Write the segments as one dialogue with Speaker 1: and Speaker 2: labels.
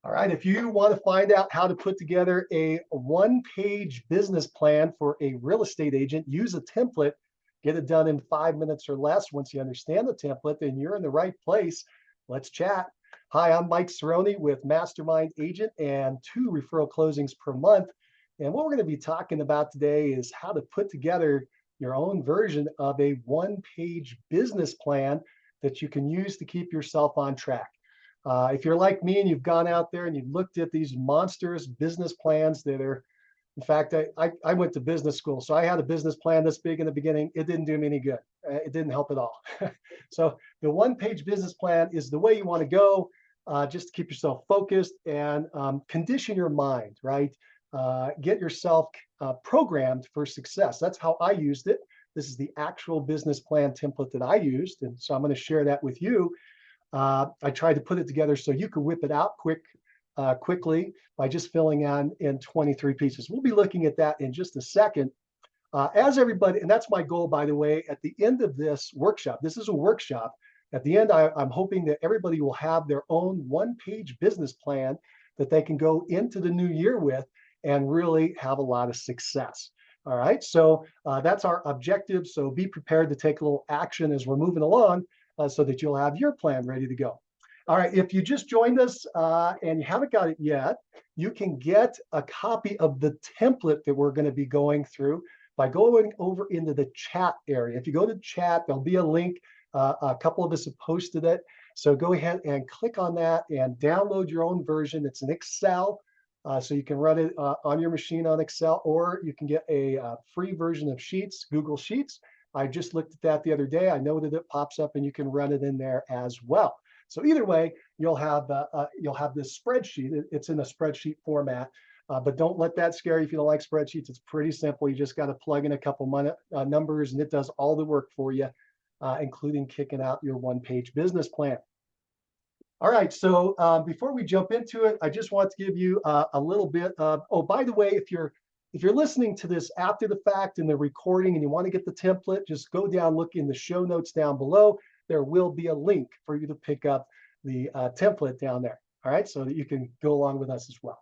Speaker 1: All right, if you want to find out how to put together a one-page business plan for a real estate agent, use a template, get it done in 5 minutes or less. Once you understand the template, then you're in the right place. Let's chat. Hi, I'm Mike Cerrone with Mastermind Agent and 2 referral closings per month. And what we're going to be talking about today is how to put together your own version of a one-page business plan that you can use to keep yourself on track. If you're like me and you've gone out there and you've looked at these monstrous business plans that are, in fact, I went to business school, so I had a business plan this big in the beginning. It didn't do me any good. It didn't help at all. So the one-page business plan is the way you want to go, just to keep yourself focused and condition your mind, right? Get yourself programmed for success. That's how I used it. This is the actual business plan template that I used, and so I'm going to share that with you. I tried to put it together so you could whip it out quickly by just filling in 23 pieces. We'll be looking at that in just a second. As everybody, and that's my goal, by the way, at the end of this workshop, this is a workshop. At the end, I'm hoping that everybody will have their own one-page business plan that they can go into the new year with and really have a lot of success. All right, so that's our objective. So be prepared to take a little action as we're moving along, so that you'll have your plan ready to go. All right, if you just joined us and you haven't got it yet, you can get a copy of the template that we're going to be going through by going over into the chat area. If you go to chat, there'll be a link. A couple of us have posted it. So go ahead and click on that and download your own version. It's an Excel, so you can run it on your machine on Excel, or you can get a free version of Sheets, Google Sheets. I just looked at that the other day. I know that it pops up and you can run it in there as well. So either way, you'll have this spreadsheet. It's in a spreadsheet format, but don't let that scare you if you don't like spreadsheets. It's pretty simple. You just got to plug in a couple numbers and it does all the work for you, including kicking out your one-page business plan. All right, so before we jump into it, I just want to give you a little bit of, oh, by the way, if you're listening to this after the fact in the recording and you want to get the template, just go down, look in the show notes down below. There will be a link for you to pick up the template down there. All right, so that you can go along with us as well.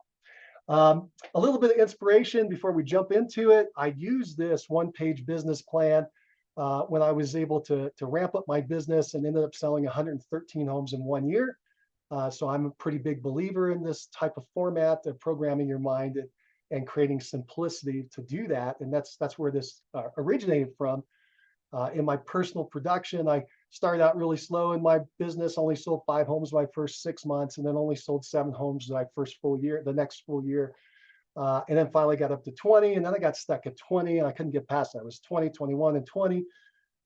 Speaker 1: A little bit of inspiration before we jump into it. I used this one-page business plan when I was able to ramp up my business and ended up selling 113 homes in 1 year. So I'm a pretty big believer in this type of format of programming your mind and creating simplicity to do that. And that's where this originated from. In my personal production, I started out really slow in my business, only sold 5 homes my first 6 months, and then only sold 7 homes my the next full year. And then finally got up to 20, and then I got stuck at 20, and I couldn't get past that. It was 20, 21, and 20.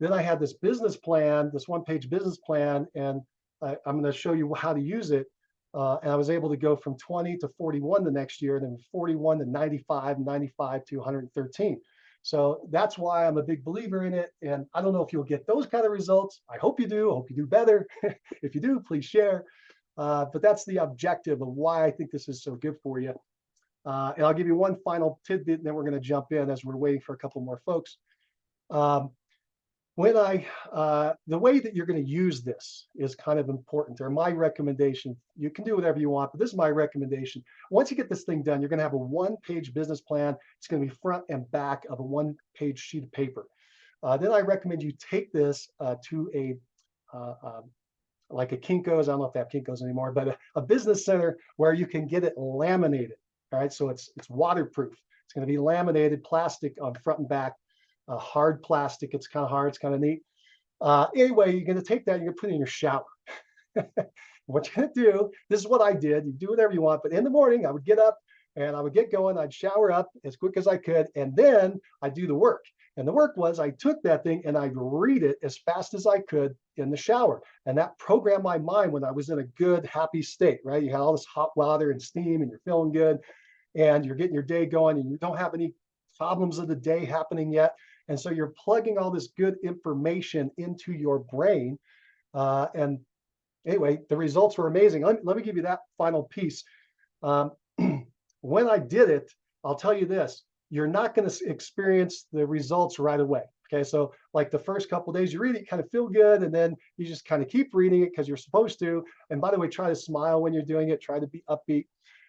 Speaker 1: Then I had this business plan, this one-page business plan, and I'm going to show you how to use it. And I was able to go from 20 to 41 the next year, and then 41 to 95, 95 to 113. So that's why I'm a big believer in it. And I don't know if you'll get those kind of results. I hope you do. I hope you do better. If you do, please share. But that's the objective of why I think this is so good for you. And I'll give you one final tidbit, and then we're going to jump in as we're waiting for a couple more folks. The way that you're going to use this is kind of important, or my recommendation. You can do whatever you want, but this is my recommendation. Once you get this thing done, you're going to have a one-page business plan. It's going to be front and back of a one-page sheet of paper. Then I recommend you take this to a like a Kinko's. I don't know if they have Kinko's anymore, but a business center where you can get it laminated. All right, so it's waterproof. It's going to be laminated plastic on front and back. Hard plastic. It's kind of hard. It's kind of neat. Anyway, you're going to take that and you're going to put it in your shower. What you're going to do, this is what I did. You do whatever you want, but in the morning, I would get up and I would get going. I'd shower up as quick as I could, and then I'd do the work. And the work was I took that thing and I'd read it as fast as I could in the shower. And that programmed my mind when I was in a good, happy state, right? You had all this hot water and steam and you're feeling good and you're getting your day going and you don't have any problems of the day happening yet. And so you're plugging all this good information into your brain. And anyway, the results were amazing. Let me give you that final piece. When I did it, I'll tell you this, you're not going to experience the results right away. Okay, so like the first couple of days you read it, you kind of feel good, and then you just kind of keep reading it because you're supposed to. And by the way, try to smile when you're doing it. Try to be upbeat,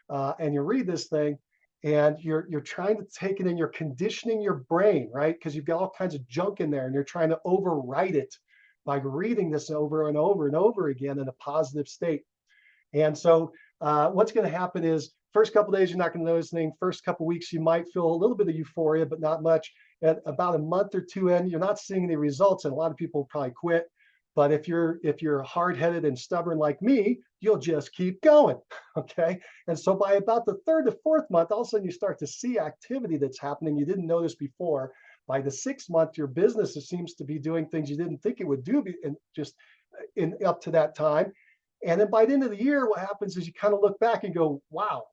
Speaker 1: and you read this thing, and you're trying to take it in. You're conditioning your brain, right? Because you've got all kinds of junk in there, and you're trying to overwrite it by reading this over and over and over again in a positive state. And so what's going to happen is first couple of days, you're not going to notice anything. First couple of weeks, you might feel a little bit of euphoria, but not much. At about a month or two in, you're not seeing any results, and a lot of people will probably quit. But if you're hard-headed and stubborn like me, you'll just keep going. Okay. And so by about the third to fourth month, all of a sudden you start to see activity that's happening you didn't notice before. By the sixth month, your business seems to be doing things you didn't think it would do, and just in up to that time. And then by the end of the year, what happens is you kind of look back and go, wow,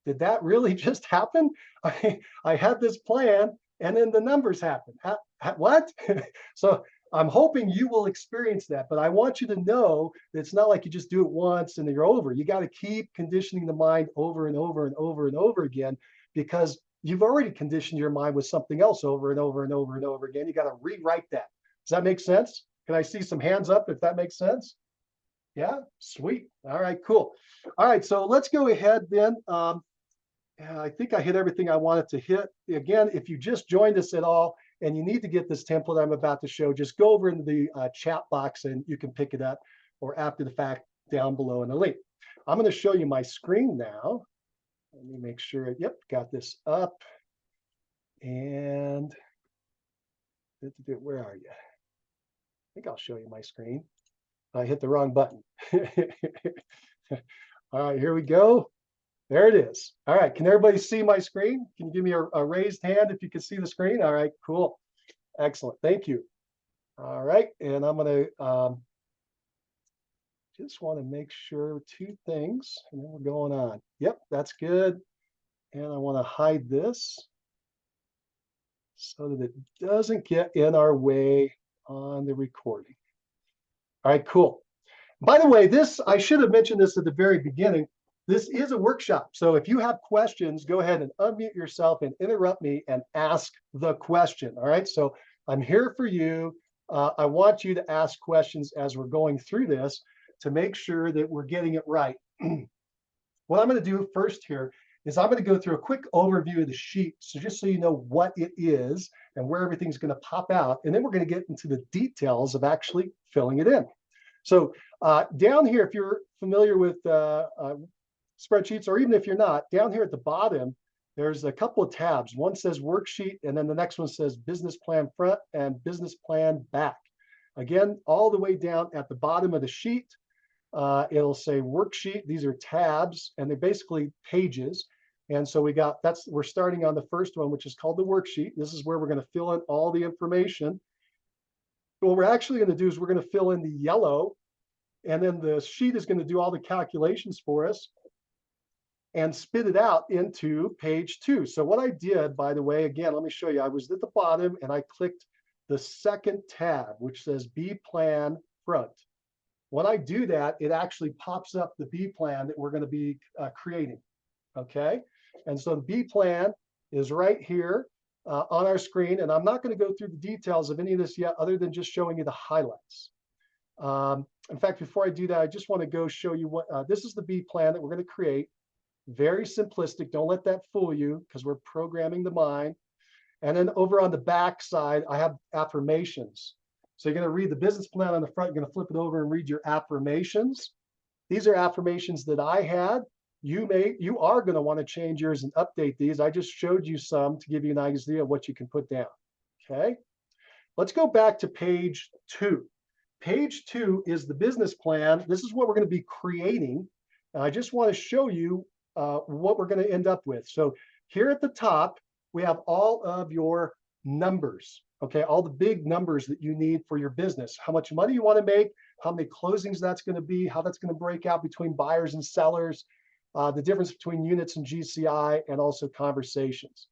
Speaker 1: did that really just happen? I had this plan and then the numbers happen. What? So I'm hoping you will experience that, but I want you to know that it's not like you just do it once and then you're over. You got to keep conditioning the mind over and over and over and over again, because you've already conditioned your mind with something else over and over and over and over again. You got to rewrite that. Does that make sense? Can I see some hands up if that makes sense? Yeah, sweet. All right, cool. All right, so let's go ahead then. I think I hit everything I wanted to hit. Again, if you just joined us at all and you need to get this template I'm about to show, just go over into the chat box and you can pick it up, or after the fact down below in the link. I'm going to show you my screen now. Let me make sure, yep, got this up. And where are you? I think I'll show you my screen. I hit the wrong button. All right, here we go. There it is. All right, can everybody see my screen? Can you give me a raised hand if you can see the screen? All right, cool. Excellent, thank you. All right, and I'm gonna just wanna make sure two things, and then we're going on. Yep, that's good. And I wanna hide this so that it doesn't get in our way on the recording. All right, cool. By the way, I should have mentioned this at the very beginning. This is a workshop. So if you have questions, go ahead and unmute yourself and interrupt me and ask the question. All right. So I'm here for you. I want you to ask questions as we're going through this to make sure that we're getting it right. What I'm going to do first here is I'm going to go through a quick overview of the sheet. So just so you know what it is and where everything's going to pop out. And then we're going to get into the details of actually filling it in. So down here, if you're familiar with spreadsheets, or even if you're not, down here at the bottom, there's a couple of tabs. One says worksheet, and then the next one says business plan front and business plan back. Again, all the way down at the bottom of the sheet, it'll say worksheet. These are tabs, and they're basically pages. And so we're starting on the first one, which is called the worksheet. This is where we're going to fill in all the information. What we're actually going to do is we're going to fill in the yellow, and then the sheet is going to do all the calculations for us and spit it out into page 2. So what I did, by the way, again, let me show you. I was at the bottom and I clicked the second tab, which says B plan front. When I do that, it actually pops up the B plan that we're going to be creating. Okay. And so the B plan is right here on our screen. And I'm not going to go through the details of any of this yet, other than just showing you the highlights. In fact, before I do that, I just want to go show you what this is the B plan that we're going to create. Very simplistic. Don't let that fool you, because we're programming the mind. And then over on the back side, I have affirmations. So you're going to read the business plan on the front. You're going to flip it over and read your affirmations. These are affirmations that I had. You are going to want to change yours and update these. I just showed you some to give you an idea of what you can put down. Okay. Let's go back to page 2. Page 2 is the business plan. This is what we're going to be creating. And I just want to show you what we're going to end up with. So here at the top, we have all of your numbers, okay? All the big numbers that you need for your business, how much money you want to make, how many closings that's going to be, how that's going to break out between buyers and sellers, the difference between units and GCI, and also conversations.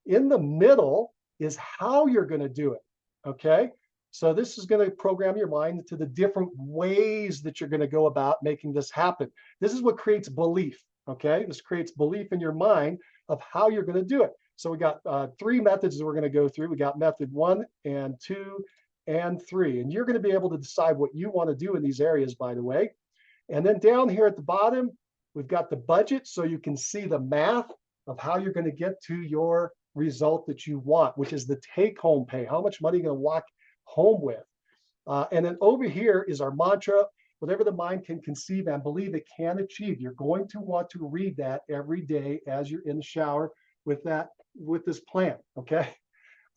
Speaker 1: In the middle is how you're going to do it, okay? So this is going to program your mind to the different ways that you're going to go about making this happen. This is what creates belief. Okay, this creates belief in your mind of how you're going to do it. So we got 3 methods that we're going to go through. We got method 1 and 2 and 3. And you're going to be able to decide what you want to do in these areas, by the way. And then down here at the bottom, we've got the budget, so you can see the math of how you're going to get to your result that you want, which is the take-home pay. How much money you're going to walk home with. And then over here is our mantra: whatever the mind can conceive and believe it can achieve. You're going to want to read that every day as you're in the shower with this plan, okay?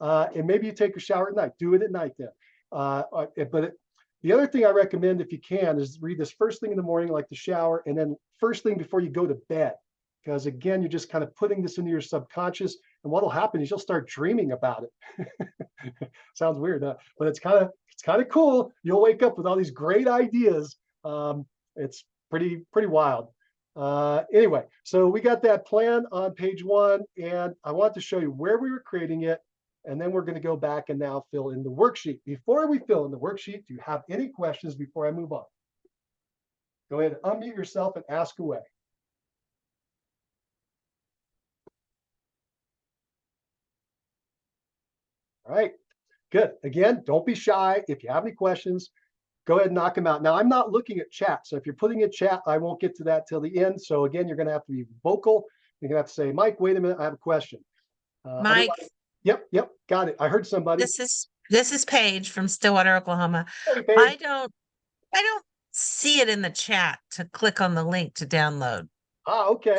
Speaker 1: And maybe you take a shower at night. Do it at night then. The other thing I recommend, if you can, is read this first thing in the morning, like the shower, and then first thing before you go to bed. Because again, you're just kind of putting this into your subconscious, and what'll happen is you'll start dreaming about it. Sounds weird, huh? But it's kind of cool. You'll wake up with all these great ideas. It's pretty wild. Anyway, so we got that plan on page 1, and I want to show you where we were creating it. And then we're going to go back and now fill in the worksheet. Before we fill in the worksheet, do you have any questions before I move on? Go ahead and unmute yourself and ask away. All right, good. Again, don't be shy. If you have any questions, go ahead and knock them out. Now, I'm not looking at chat. So if you're putting in chat, I won't get to that till the end. So again, you're going to have to be vocal. You're going to have to say, Mike, wait a minute, I have a question.
Speaker 2: Mike.
Speaker 1: Yep, got it. I heard somebody.
Speaker 2: This is Paige from Stillwater, Oklahoma.
Speaker 1: Hey, Paige.
Speaker 2: I don't see it in the chat to click on the link to download.
Speaker 1: Okay.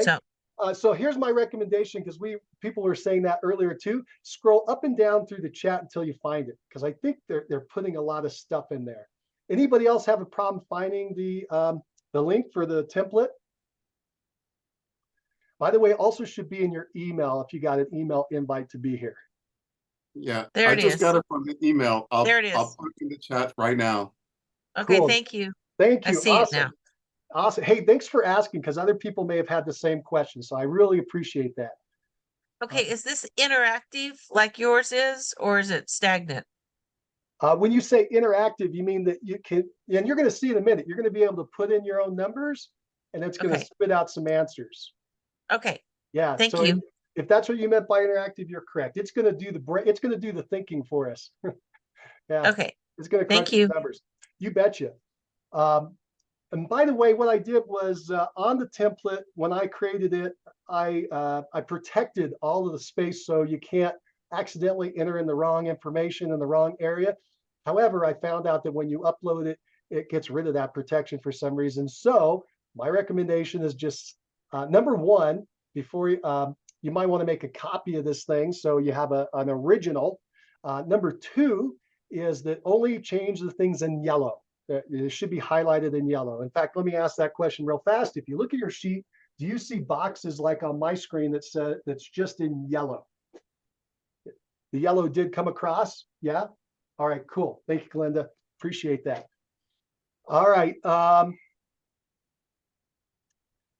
Speaker 1: So here's my recommendation, because people were saying that earlier too. Scroll up and down through the chat until you find it, because I think they're putting a lot of stuff in there. Anybody else have a problem finding the link for the template? By the way, also should be in your email if you got an email invite to be here.
Speaker 3: Yeah, I just got it from the email.
Speaker 2: There it is.
Speaker 3: I'll put it in the chat right now.
Speaker 2: Okay,
Speaker 1: cool.
Speaker 2: thank you.
Speaker 1: Thank you.
Speaker 2: I see
Speaker 1: awesome.
Speaker 2: it now.
Speaker 1: Awesome. Hey, thanks for asking, because other people may have had the same question. So I really appreciate that.
Speaker 2: Okay, is this interactive like yours is, or is it stagnant?
Speaker 1: When you say interactive, you mean that you can, and you're going to see in a minute, you're going to be able to put in your own numbers, and it's going to spit out some answers.
Speaker 2: Okay.
Speaker 1: Yeah.
Speaker 2: Thank you.
Speaker 1: If that's what you meant by interactive, you're correct. It's going to do the thinking for us. Yeah.
Speaker 2: Okay.
Speaker 1: It's going to crunch the numbers. You betcha. And by the way, what I did was on the template, when I created it, I protected all of the space so you can't accidentally enter in the wrong information in the wrong area. However, I found out that when you upload it, it gets rid of that protection for some reason. So my recommendation is just number 1, before you might want to make a copy of this thing so you have an original. Number 2 is that only change the things in yellow. It should be highlighted in yellow. In fact, let me ask that question real fast. If you look at your sheet, do you see boxes like on my screen that's just in yellow? The yellow did come across? Yeah? All right, cool. Thank you, Glenda. Appreciate that. All right.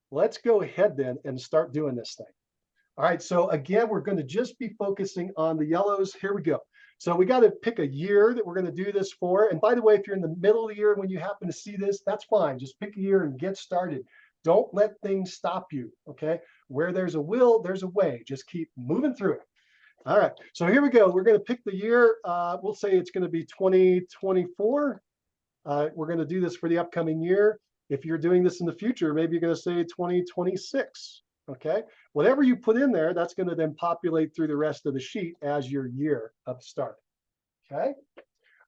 Speaker 1: Let's go ahead then and start doing this thing. All right, so again, we're going to just be focusing on the yellows. Here we go. So we got to pick a year that we're going to do this for. And by the way, if you're in the middle of the year when you happen to see this, that's fine. Just pick a year and get started. Don't let things stop you, okay? Where there's a will, there's a way. Just keep moving through it. All right, so here we go. We're going to pick the year. We'll say it's going to be 2024. We're going to do this for the upcoming year. If you're doing this in the future, maybe you're going to say 2026. Okay, whatever you put in there, that's going to then populate through the rest of the sheet as your year of start. Okay,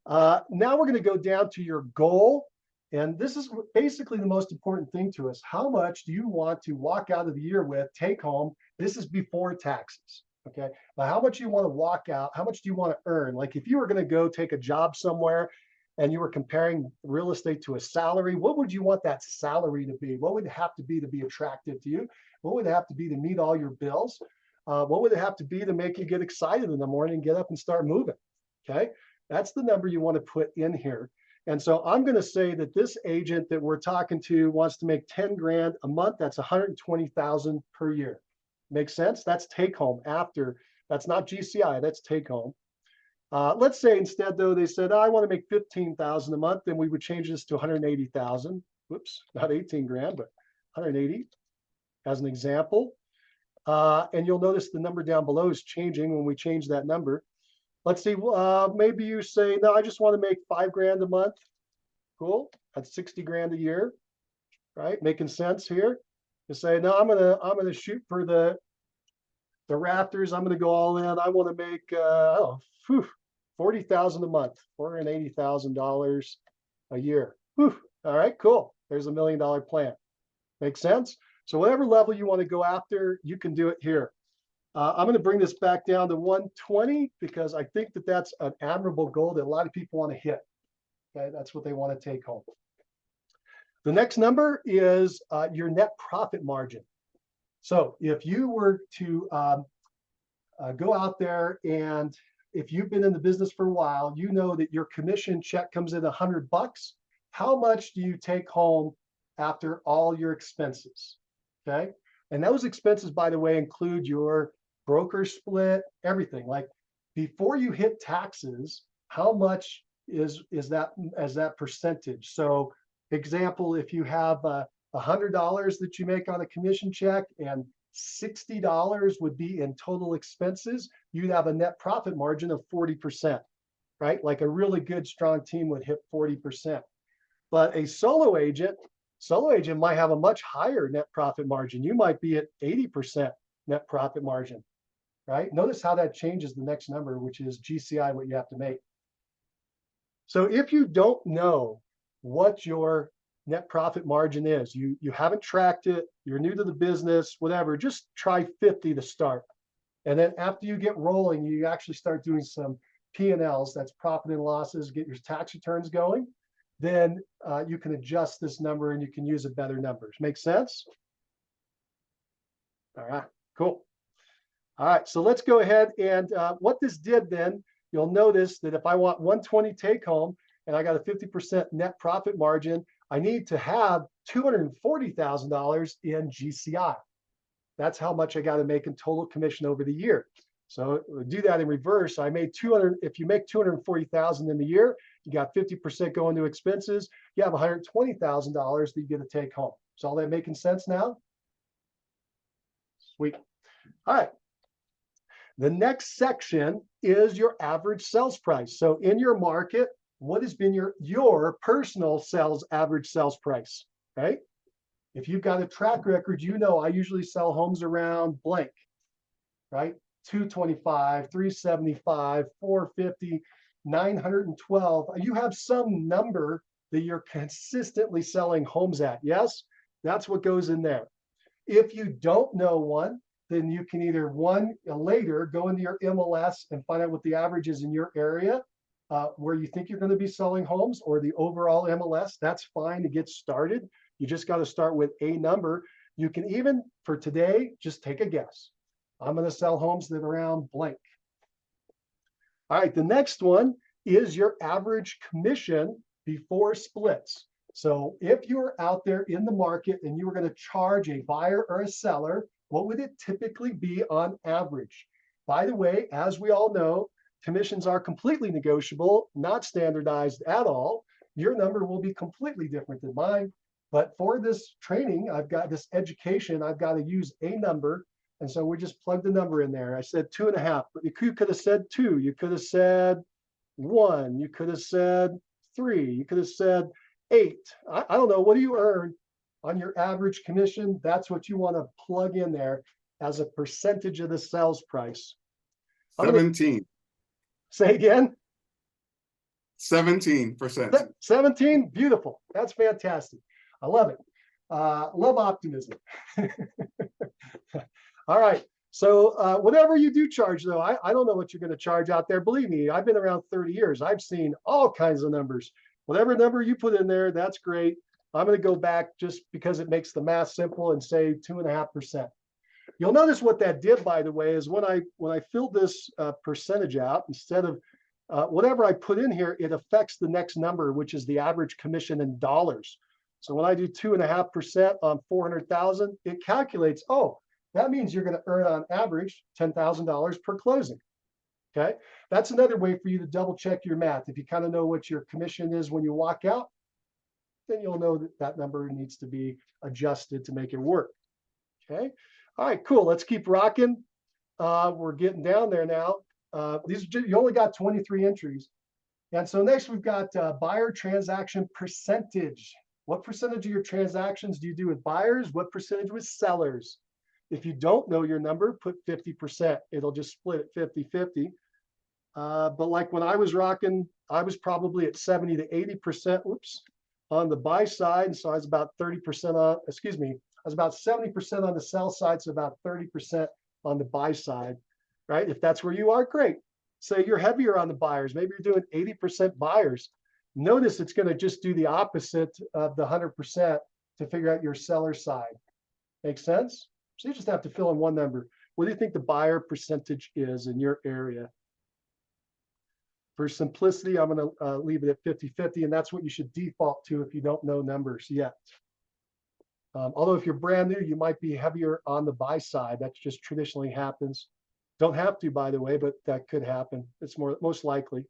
Speaker 1: now we're going to go down to your goal. And this is basically the most important thing to us. How much do you want to walk out of the year with, take home? This is before taxes. Okay, now how much you want to walk out? How much do you want to earn? Like if you were going to go take a job somewhere and you were comparing real estate to a salary, what would you want that salary to be? What would it have to be attractive to you? What would it have to be to meet all your bills? What would it have to be to make you get excited in the morning and get up and start moving? Okay, that's the number you want to put in here. And so I'm going to say that this agent that we're talking to wants to make 10 grand a month. That's 120,000 per year. Makes sense? That's take home after. That's not GCI. That's take home. Let's say instead, though, they said, I want to make 15,000 a month. Then we would change this to 180,000. Whoops, not 18 grand, but 180 as an example. And you'll notice the number down below is changing when we change that number. Let's see, maybe you say, no, I just want to make 5 grand a month. Cool, that's 60 grand a year, right? Making sense here. You say, no, I'm gonna shoot for the rafters. I'm gonna go all in. I want to make oh, 40,000 a month, $480,000 a year. Whew. All right, cool. There's $1 million plan. Make sense? So whatever level you want to go after, you can do it here. I'm going to bring this back down to 120 because I think that that's an admirable goal that a lot of people want to hit. Okay, that's what they want to take home. The next number is your net profit margin. So if you were to go out there, and if you've been in the business for a while, you know that your commission check comes in $100. How much do you take home after all your expenses? Okay, and those expenses, by the way, include your broker split, everything. Like before you hit taxes, how much is that as that percentage? So example, if you have $100 that you make on a commission check and $60 would be in total expenses, you'd have a net profit margin of 40%, right? Like a really good strong team would hit 40%. But a solo agent might have a much higher net profit margin. You might be at 80% net profit margin, right? Notice how that changes the next number, which is GCI, what you have to make. So if you don't know what your net profit margin is, you haven't tracked it, you're new to the business, whatever, just try 50 to start. And then after you get rolling, you actually start doing some P&Ls, that's profit and losses, get your tax returns going. Then you can adjust this number and you can use a better numbers. Make sense? All right, cool. All right, so let's go ahead and what this did then, you'll notice that if I want 120 take home and I got a 50% net profit margin, I need to have $240,000 in GCI. That's how much I got to make in total commission over the year. So do that in reverse. I made 200. If you make 240,000 in the year, you got 50% going to expenses. You have $120,000 that you get to take home. Is all that making sense now? Sweet. All right. The next section is your average sales price. So in your market, what has been your personal average sales price, right? If you've got a track record, you know I usually sell homes around blank, right? 225, 375, 450, 912. You have some number that you're consistently selling homes at. Yes, that's what goes in there. If you don't know one, then you can either later go into your MLS and find out what the average is in your area where you think you're going to be selling homes, or the overall MLS. That's fine to get started. You just got to start with a number. You can even, for today, just take a guess. I'm going to sell homes that are around blank. All right, the next one is your average commission before splits. So if you're out there in the market and you were going to charge a buyer or a seller, what would it typically be on average? By the way, as we all know, commissions are completely negotiable, not standardized at all. Your number will be completely different than mine. But for this training, I've got this education, I've got to use a number. And so we just plugged the number in there. I said 2.5, but you could have said 2. You could have said 1. You could have said 3. You could have said 8. I don't know. What do you earn on your average commission? That's what you want to plug in there as a percentage of the sales price.
Speaker 3: 17.
Speaker 1: Say again?
Speaker 3: 17%.
Speaker 1: 17? Beautiful. That's fantastic. I love it. Love optimism. All right. So whatever you do charge, though, I don't know what you're going to charge out there. Believe me, I've been around 30 years. I've seen all kinds of numbers. Whatever number you put in there, that's great. I'm going to go back just because it makes the math simple and say 2.5%. You'll notice what that did, by the way, is when I filled this percentage out, instead of whatever I put in here, it affects the next number, which is the average commission in dollars. So when I do 2.5% on 400,000, it calculates, oh, that means you're going to earn on average $10,000 per closing. Okay, that's another way for you to double check your math. If you kind of know what your commission is when you walk out, then you'll know that that number needs to be adjusted to make it work. Okay, All right, cool. Let's keep rocking. We're getting down there now. You only got 23 entries. And so next we've got buyer transaction percentage. What percentage of your transactions do you do with buyers? What percentage with sellers? If you don't know your number, put 50%. It'll just split it 50-50. But like when I was rocking, I was probably at 70 to 80%, on the buy side. So I was about 30% on, excuse me, I was about 70% on the sell side, so about 30% on the buy side, right? If that's where you are, great. Say you're heavier on the buyers, maybe you're doing 80% buyers. Notice it's going to just do the opposite of the 100% to figure out your seller side. Make sense? So you just have to fill in one number. What do you think the buyer percentage is in your area? For simplicity, I'm going to leave it at 50-50, and that's what you should default to if you don't know numbers yet. Although if you're brand new, you might be heavier on the buy side. That just traditionally happens. Don't have to, by the way, but that could happen. It's most likely.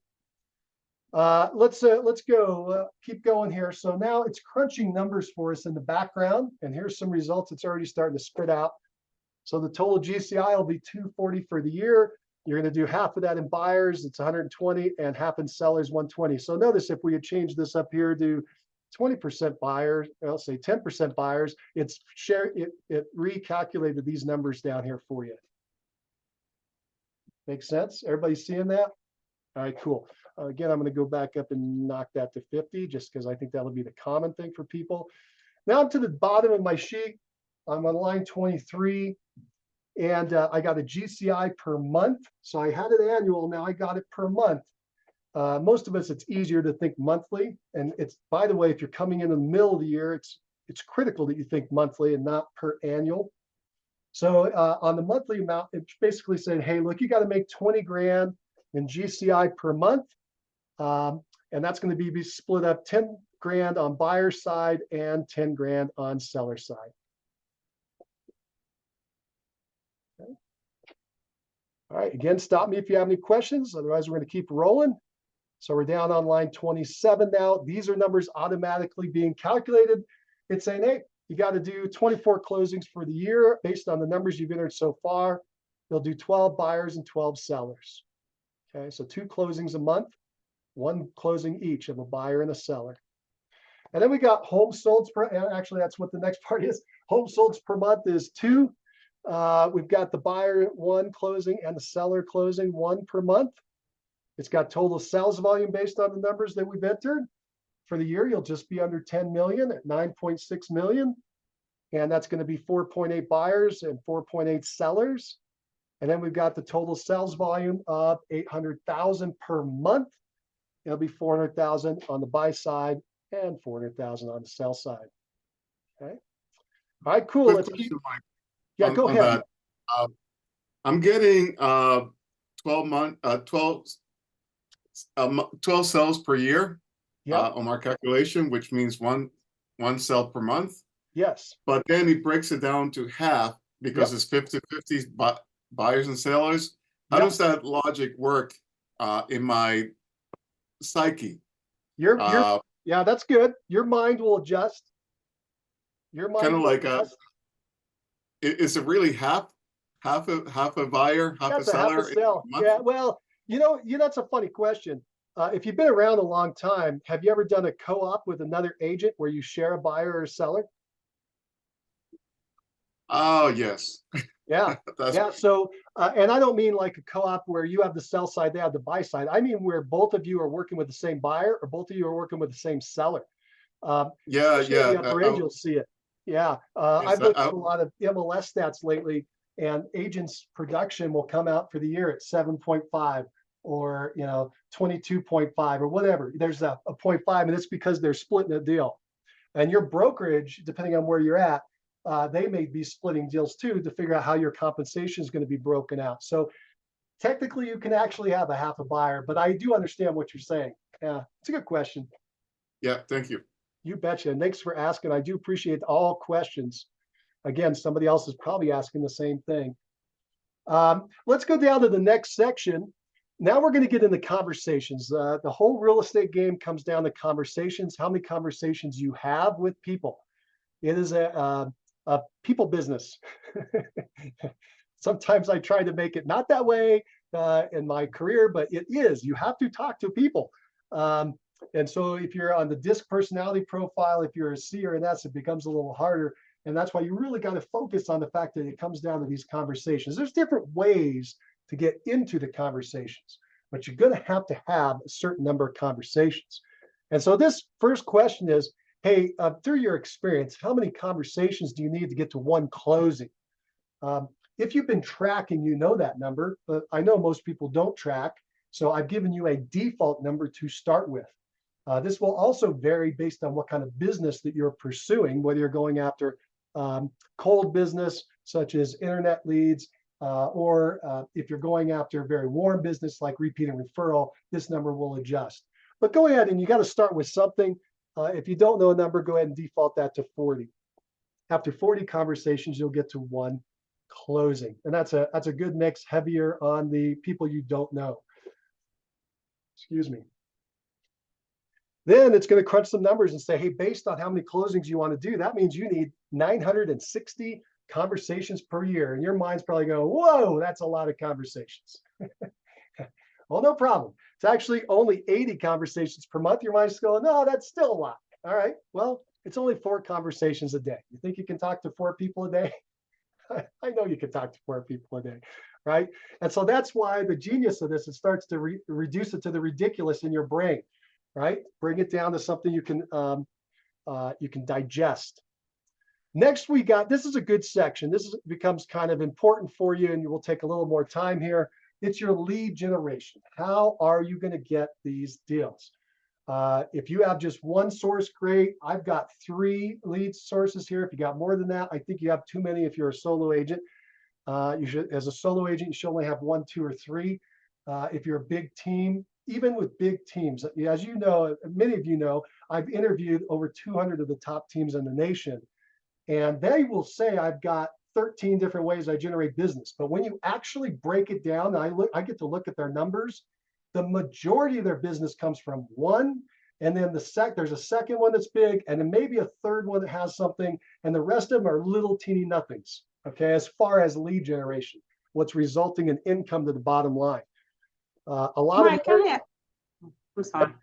Speaker 1: Let's go. Keep going here. So now it's crunching numbers for us in the background, and here's some results. It's already starting to spit out. So the total GCI will be 240 for the year. You're going to do half of that in buyers, it's 120, and half in sellers, 120. So notice if we had changed this up here to 20% buyers, I'll say 10% buyers, it recalculated these numbers down here for you. Make sense? Everybody seeing that? All right, cool. Again, I'm going to go back up and knock that to 50 just because I think that'll be the common thing for people. Now to the bottom of my sheet, I'm on line 23. And I got a GCI per month. So I had it annual, now I got it per month. Most of us, it's easier to think monthly. And it's, by the way, if you're coming in the middle of the year, it's critical that you think monthly and not per annual. So on the monthly amount, it's basically saying, hey, look, you got to make 20 grand in GCI per month. And that's going to be split up 10 grand on buyer side and 10 grand on seller side. All right, again, stop me if you have any questions. Otherwise, we're going to keep rolling. So we're down on line 27 now. These are numbers automatically being calculated. It's saying, hey, you got to do 24 closings for the year based on the numbers you've entered so far. They'll do 12 buyers and 12 sellers. Okay, so 2 closings a month, 1 closing each of a buyer and a seller. And then we got home solds per, actually, that's what the next part is. Home solds per month is 2. We've got the buyer 1 closing and the seller closing 1 per month. It's got total sales volume based on the numbers that we've entered. For the year, you'll just be under 10 million at 9.6 million. And that's going to be 4.8 buyers and 4.8 sellers. And then we've got the total sales volume of 800,000 per month. It'll be 400,000 on the buy side and 400,000 on the sell side. Okay. All right, cool. Let's keep. Yeah, go ahead.
Speaker 3: I'm getting 12 sales per year on my calculation, which means one sell per month.
Speaker 1: Yes.
Speaker 3: But then he breaks it down to half because it's 50-50 buyers and sellers. How does that logic work in my psyche?
Speaker 1: Yeah, that's good. Your mind will adjust. Your mind
Speaker 3: kind of
Speaker 1: will
Speaker 3: like
Speaker 1: adjust.
Speaker 3: Is it really half a buyer, half a seller?
Speaker 1: Half a sell. Yeah, well, that's a funny question. If you've been around a long time, have you ever done a co-op with another agent where you share a buyer or a seller?
Speaker 3: Oh, yes.
Speaker 1: Yeah. Yeah. So, and I don't mean like a co-op where you have the sell side, they have the buy side. I mean where both of you are working with the same buyer or both of you are working with the same seller.
Speaker 3: Yeah.
Speaker 1: The upper end, you'll see it. Yeah. I've looked at a lot of MLS stats lately, and agents' production will come out for the year at 7.5 or 22.5 or whatever. There's a 0.5, and it's because they're splitting a deal. And your brokerage, depending on where you're at, they may be splitting deals too to figure out how your compensation is going to be broken out. So technically, you can actually have a half a buyer, but I do understand what you're saying. Yeah, it's a good question.
Speaker 3: Yeah, thank you.
Speaker 1: You betcha. And thanks for asking. I do appreciate all questions. Again, somebody else is probably asking the same thing. Let's go down to the next section. Now we're going to get into conversations. The whole real estate game comes down to conversations, how many conversations you have with people. It is People business. Sometimes I try to make it not that way in my career, but it is. You have to talk to people. And so if you're on the DISC personality profile, if you're a C or an S, it becomes a little harder. And that's why you really got to focus on the fact that it comes down to these conversations. There's different ways to get into the conversations, but you're going to have a certain number of conversations. And so this first question is, hey, through your experience, how many conversations do you need to get to one closing? If you've been tracking, you know that number, but I know most people don't track. So I've given you a default number to start with. This will also vary based on what kind of business that you're pursuing, whether you're going after cold business, such as internet leads, or if you're going after a very warm business like repeat and referral, this number will adjust. But go ahead, and you got to start with something. If you don't know a number, go ahead and default that to 40. After 40 conversations, you'll get to one closing. And that's a good mix, heavier on the people you don't know. Excuse me. Then it's going to crunch some numbers and say, hey, based on how many closings you want to do, that means you need 960 conversations per year. And your mind's probably going, whoa, that's a lot of conversations. Well, no problem. It's actually only 80 conversations per month. Your mind's going, no, that's still a lot. All right, well, it's only 4 conversations a day. You think you can talk to 4 people a day? I know you can talk to 4 people a day, right? And so that's why the genius of this, it starts to reduce it to the ridiculous in your brain, right? Bring it down to something you can digest. Next, we got, this is a good section. Becomes kind of important for you, and you will take a little more time here. It's your lead generation. How are you going to get these deals? If you have just one source, great. I've got 3 lead sources here. If you got more than that, I think you have too many if you're a solo agent. You should, as a solo agent, you should only have 1, 2, or 3. If you're a big team, even with big teams, as you know, many of you know, I've interviewed over 200 of the top teams in the nation, and they will say, I've got 13 different ways I generate business. But when you actually break it down, I get to look at their numbers. The majority of their business comes from one, and then there's a second one that's big, and then maybe a third one that has something, and the rest of them are little teeny nothings, okay, as far as lead generation, what's resulting in income to the bottom line. A lot
Speaker 4: Mike,
Speaker 1: of
Speaker 4: I'm sorry.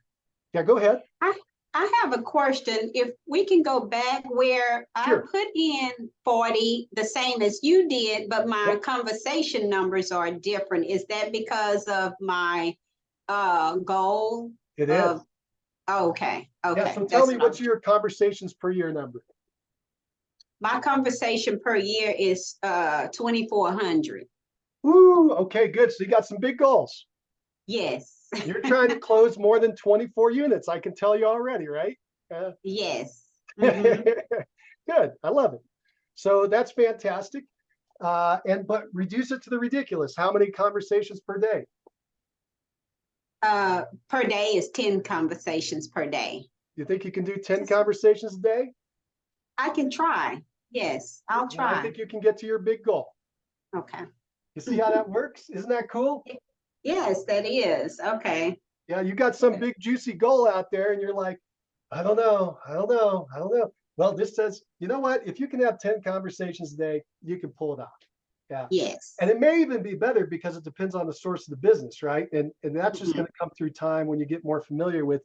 Speaker 1: Yeah, go ahead.
Speaker 4: I have a question. If we can go back where
Speaker 1: Sure.
Speaker 4: I put in 40, the same as you did, but my conversation numbers are different. Is that because of my goal?
Speaker 1: It is.
Speaker 4: Okay.
Speaker 1: Yeah, so tell me, what's your conversations per year number?
Speaker 4: My conversation per year is 2,400.
Speaker 1: Woo, okay, good. So you got some big goals.
Speaker 4: Yes.
Speaker 1: You're trying to close more than 24 units. I can tell you already, right?
Speaker 4: Yes. Mm-hmm.
Speaker 1: Good. I love it. So that's fantastic. But reduce it to the ridiculous. How many conversations per day?
Speaker 4: Per day is 10 conversations per day.
Speaker 1: You think you can do 10 conversations a day?
Speaker 4: I can try. Yes, I'll try.
Speaker 1: I think you can get to your big goal.
Speaker 4: Okay.
Speaker 1: You see how that works? Isn't that cool?
Speaker 4: Yes, that is. Okay.
Speaker 1: Yeah, you got some big juicy goal out there and you're like, I don't know. Well, this says, you know what? If you can have 10 conversations a day, you can pull it off. Yeah.
Speaker 4: Yes.
Speaker 1: And it may even be better because it depends on the source of the business, right? And that's just going to come through time when you get more familiar with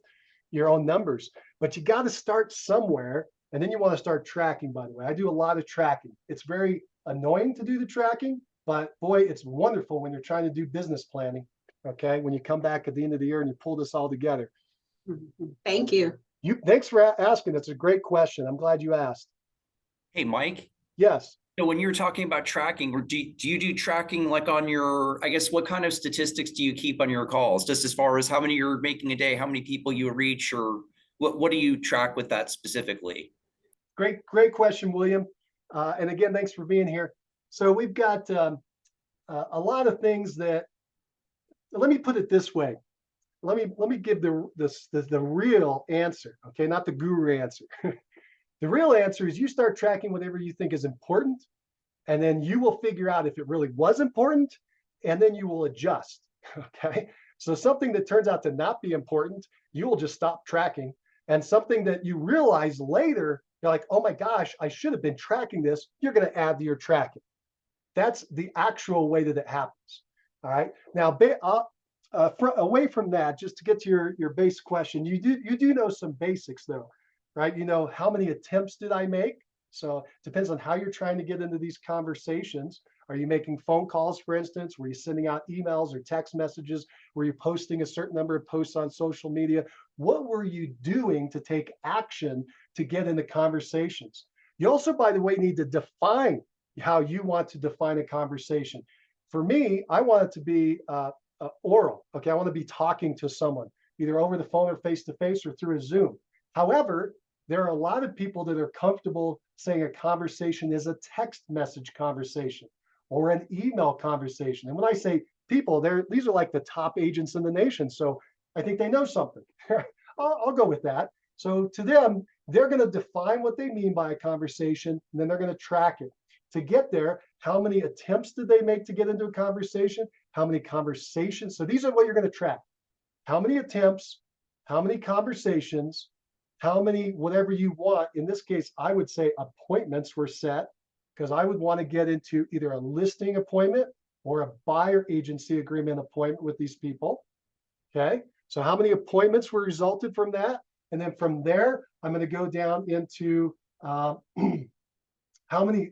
Speaker 1: your own numbers. But you got to start somewhere, and then you want to start tracking, by the way. I do a lot of tracking. It's very annoying to do the tracking, but boy, it's wonderful when you're trying to do business planning, okay? When you come back at the end of the year and you pull this all together.
Speaker 4: Thank you.
Speaker 1: Thanks for asking. That's a great question. I'm glad you asked.
Speaker 5: Hey, Mike.
Speaker 1: Yes.
Speaker 5: So when you're talking about tracking, or do you do tracking like on your, I guess, what kind of statistics do you keep on your calls? Just as far as how many you're making a day, how many people you reach, or what do you track with that specifically? Great
Speaker 1: question, William. And again, thanks for being here. So we've got a lot of things that, let me put it this way. Let me give the real answer, okay? Not the guru answer. The real answer is you start tracking whatever you think is important, and then you will figure out if it really was important, and then you will adjust, okay? So something that turns out to not be important, you will just stop tracking, and something that you realize later You're like, oh my gosh, I should have been tracking this. You're going to add to your tracking. That's the actual way that it happens. All right. Now, away from that, just to get to your base question, you do know some basics though, right? You know, how many attempts did I make? So it depends on how you're trying to get into these conversations. Are you making phone calls, for instance? Were you sending out emails or text messages? Were you posting a certain number of posts on social media? What were you doing to take action to get into conversations? You also, by the way, need to define how you want to define a conversation. For me, I want it to be oral. Okay, I want to be talking to someone either over the phone or face to face or through a Zoom. However, there are a lot of people that are comfortable saying a conversation is a text message conversation or an email conversation. And when I say people, these are like the top agents in the nation. So I think they know something. I'll go with that. So to them, they're going to define what they mean by a conversation, and then they're going to track it. To get there, how many attempts did they make to get into a conversation? How many conversations? So these are what you're going to track. How many attempts, how many conversations, how many, whatever you want. In this case, I would say appointments were set because I would want to get into either a listing appointment or a buyer agency agreement appointment with these people. Okay, so how many appointments were resulted from that? And then from there, I'm going to go down into how many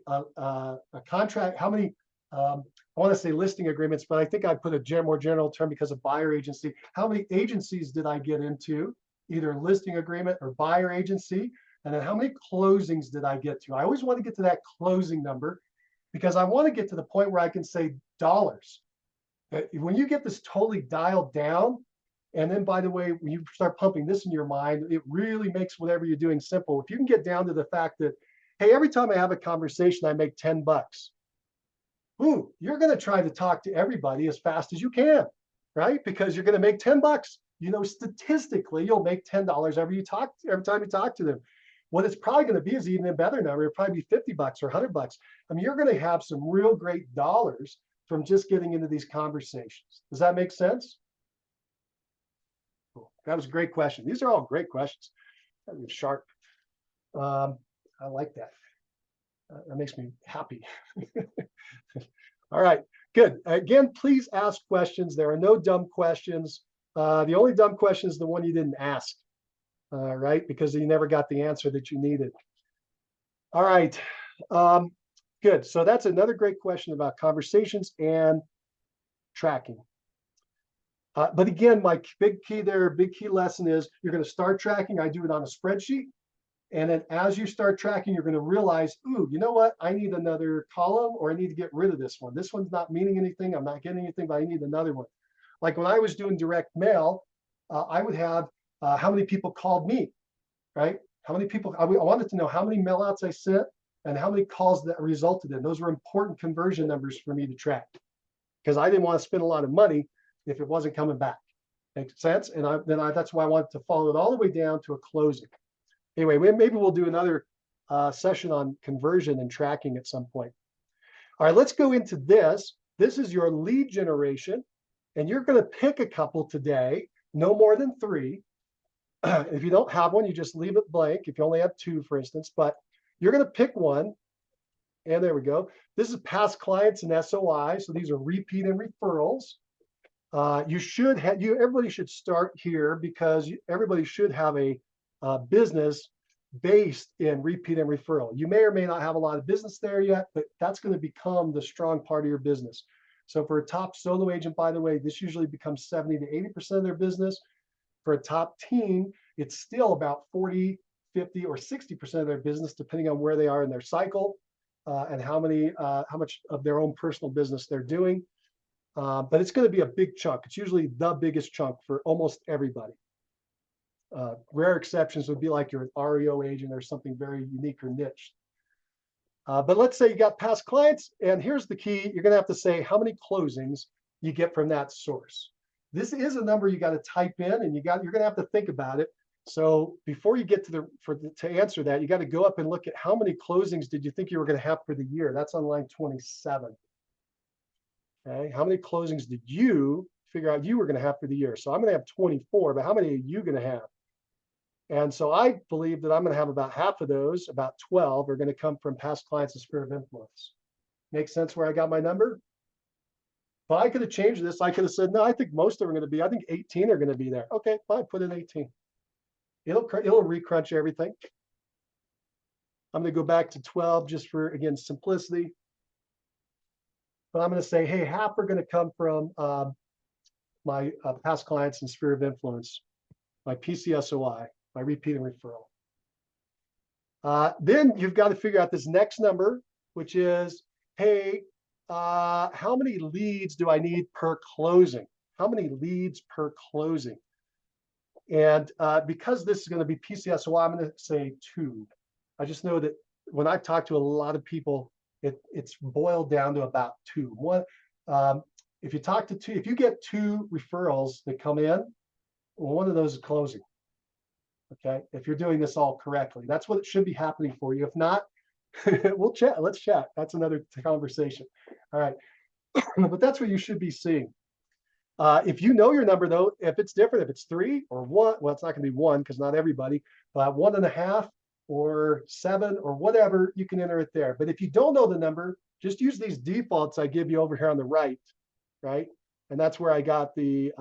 Speaker 1: contract, how many, I want to say listing agreements, but I think I put a more general term because of buyer agency. How many agencies did I get into, either listing agreement or buyer agency? And then how many closings did I get to? I always want to get to that closing number because I want to get to the point where I can say dollars. When you get this totally dialed down, and then by the way, when you start pumping this in your mind, it really makes whatever you're doing simple. If you can get down to the fact that, hey, every time I have a conversation, I make 10 bucks. Ooh, you're going to try to talk to everybody as fast as you can, right? Because you're going to make 10 bucks. You know, statistically, you'll make $10 every time you talk to them. What it's probably going to be is even a better number. It'll probably be 50 bucks or 100 bucks. I mean, you're going to have some real great dollars from just getting into these conversations. Does that make sense? Cool. That was a great question. These are all great questions. That was sharp. I like that. That makes me happy. All right, good. Again, please ask questions. There are no dumb questions. The only dumb question is the one you didn't ask, right? Because you never got the answer that you needed. All right, good. So that's another great question about conversations and tracking. But again, my big key lesson is you're going to start tracking. I do it on a spreadsheet. And then as you start tracking, you're going to realize, ooh, you know what? I need another column, or I need to get rid of this one. This one's not meaning anything. I'm not getting anything, but I need another one. Like when I was doing direct mail, I would have how many people called me, right? How many people, I wanted to know how many mail outs I sent and how many calls that resulted in. Those were important conversion numbers for me to track because I didn't want to spend a lot of money if it wasn't coming back. Makes sense? And that's why I wanted to follow it all the way down to a closing. Anyway, maybe we'll do another session on conversion and tracking at some point. All right, let's go into this. This is your lead generation, and you're going to pick a couple today, no more than 3. If you don't have one, you just leave it blank. If you only have 2, for instance, but you're going to pick one. And there we go. This is past clients and SOI. So these are repeat and referrals. Everybody should start here because everybody should have a business based in repeat and referral. You may or may not have a lot of business there yet, but that's going to become the strong part of your business. So for a top solo agent, by the way, this usually becomes 70 to 80% of their business. For a top team, it's still about 40, 50, or 60% of their business, depending on where they are in their cycle and how much of their own personal business they're doing. But it's going to be a big chunk. It's usually the biggest chunk for almost everybody. Rare exceptions would be like you're an REO agent or something very unique or niche. But let's say you got past clients, and here's the key. You're going to have to say how many closings you get from that source. This is a number you got to type in, and you're going to have to think about it. So before you get to answer that, you got to go up and look at how many closings did you think you were going to have for the year. That's on line 27. Okay, how many closings did you figure out you were going to have for the year? So I'm going to have 24, but how many are you going to have? And so I believe that I'm going to have about half of those, about 12, are going to come from past clients and sphere of influence. Make sense where I got my number? But I could have changed this. I could have said, no, I think most of them are going to be, I think 18 are going to be there. Okay, fine, put in 18. It'll recrunch everything. I'm going to go back to 12 just for, again, simplicity. But I'm going to say, hey, half are going to come from my past clients and sphere of influence, my PCSOI, my repeat and referral. Then you've got to figure out this next number, which is, hey, how many leads do I need per closing? How many leads per closing? And because this is going to be PCSOI, I'm going to say 2. I just know that when I've talked to a lot of people, it's boiled down to about 2. One, if you talk to 2, if you get 2 referrals that come in, well, one of those is closing. Okay, if you're doing this all correctly, that's what should be happening for you. If not, we'll chat. Let's chat. That's another conversation. All right, but that's what you should be seeing. If you know your number though, if it's different, if it's 3 or 1, well, it's not going to be 1 because not everybody, but 1.5 or 7 or whatever, you can enter it there. But if you don't know the number, just use these defaults I give you over here on the right, right? And that's where I got the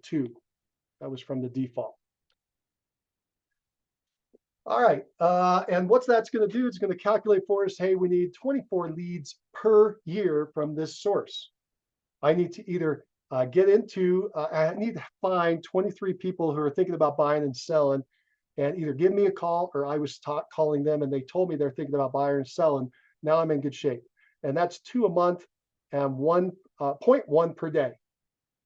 Speaker 1: 2. That was from the default. All right, and what that's going to do, it's going to calculate for us, hey, we need 24 leads per year from this source. I need to either get into, I need to find 23 people who are thinking about buying and selling, and either give me a call, or I was calling them and they told me they're thinking about buying and selling. Now I'm in good shape. And that's 2 a month and 1.1 per day.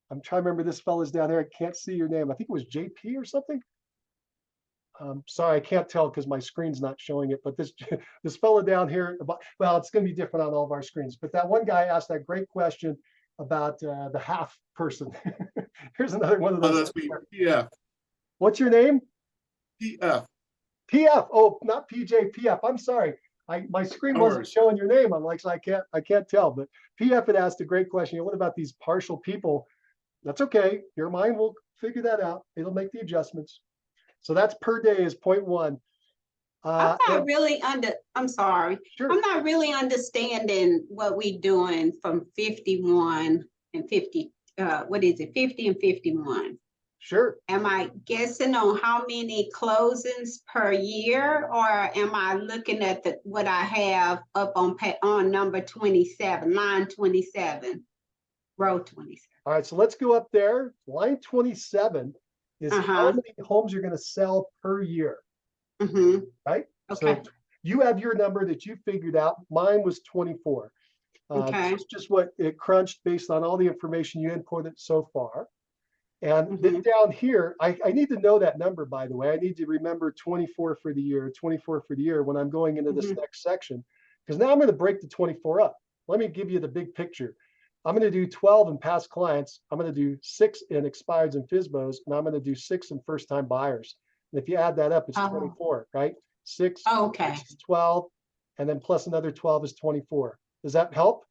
Speaker 1: I'm trying to remember this fellow's down there. I can't see your name. I think it was JP or something. Sorry, I can't tell because my screen's not showing it, but this fellow down here, well, it's going to be different on all of our screens. But that one guy asked that great question about the half person. Here's another one of those.
Speaker 3: Oh, that's me, PF.
Speaker 1: What's your name?
Speaker 3: PF.
Speaker 1: PF. Oh, not PJ. PF. I'm sorry. My screen wasn't showing your name. I'm like, so I can't tell. But PF had asked a great question. What about these partial people? That's okay. Your mind will figure that out. It'll make the adjustments. So that's per day is 0.1.
Speaker 4: I'm not really I'm sorry.
Speaker 1: Sure.
Speaker 4: I'm not really understanding what we're doing from 51 and 50. What is it? 50 and 51.
Speaker 1: Sure.
Speaker 4: Am I guessing on how many closings per year, or am I looking at what I have up on number 27, line 27, row 27?
Speaker 1: All right, so let's go up there. Line 27 is how many homes you're going to sell per year. Right?
Speaker 4: Okay.
Speaker 1: So you have your number that you figured out. Mine was 24.
Speaker 4: Okay.
Speaker 1: It's just what it crunched based on all the information you inputted so far. And then down here, I need to know that number, by the way. I need to remember 24 for the year, 24 for the year when I'm going into this next section, because now I'm going to break the 24 up. Let me give you the big picture. I'm going to do 12 in past clients. I'm going to do 6 in expireds and FSBOs, and I'm going to do 6 in first-time buyers. And if you add that up, it's 24, right? 6, 6 is 12, and then plus another 12 is 24. Does that help?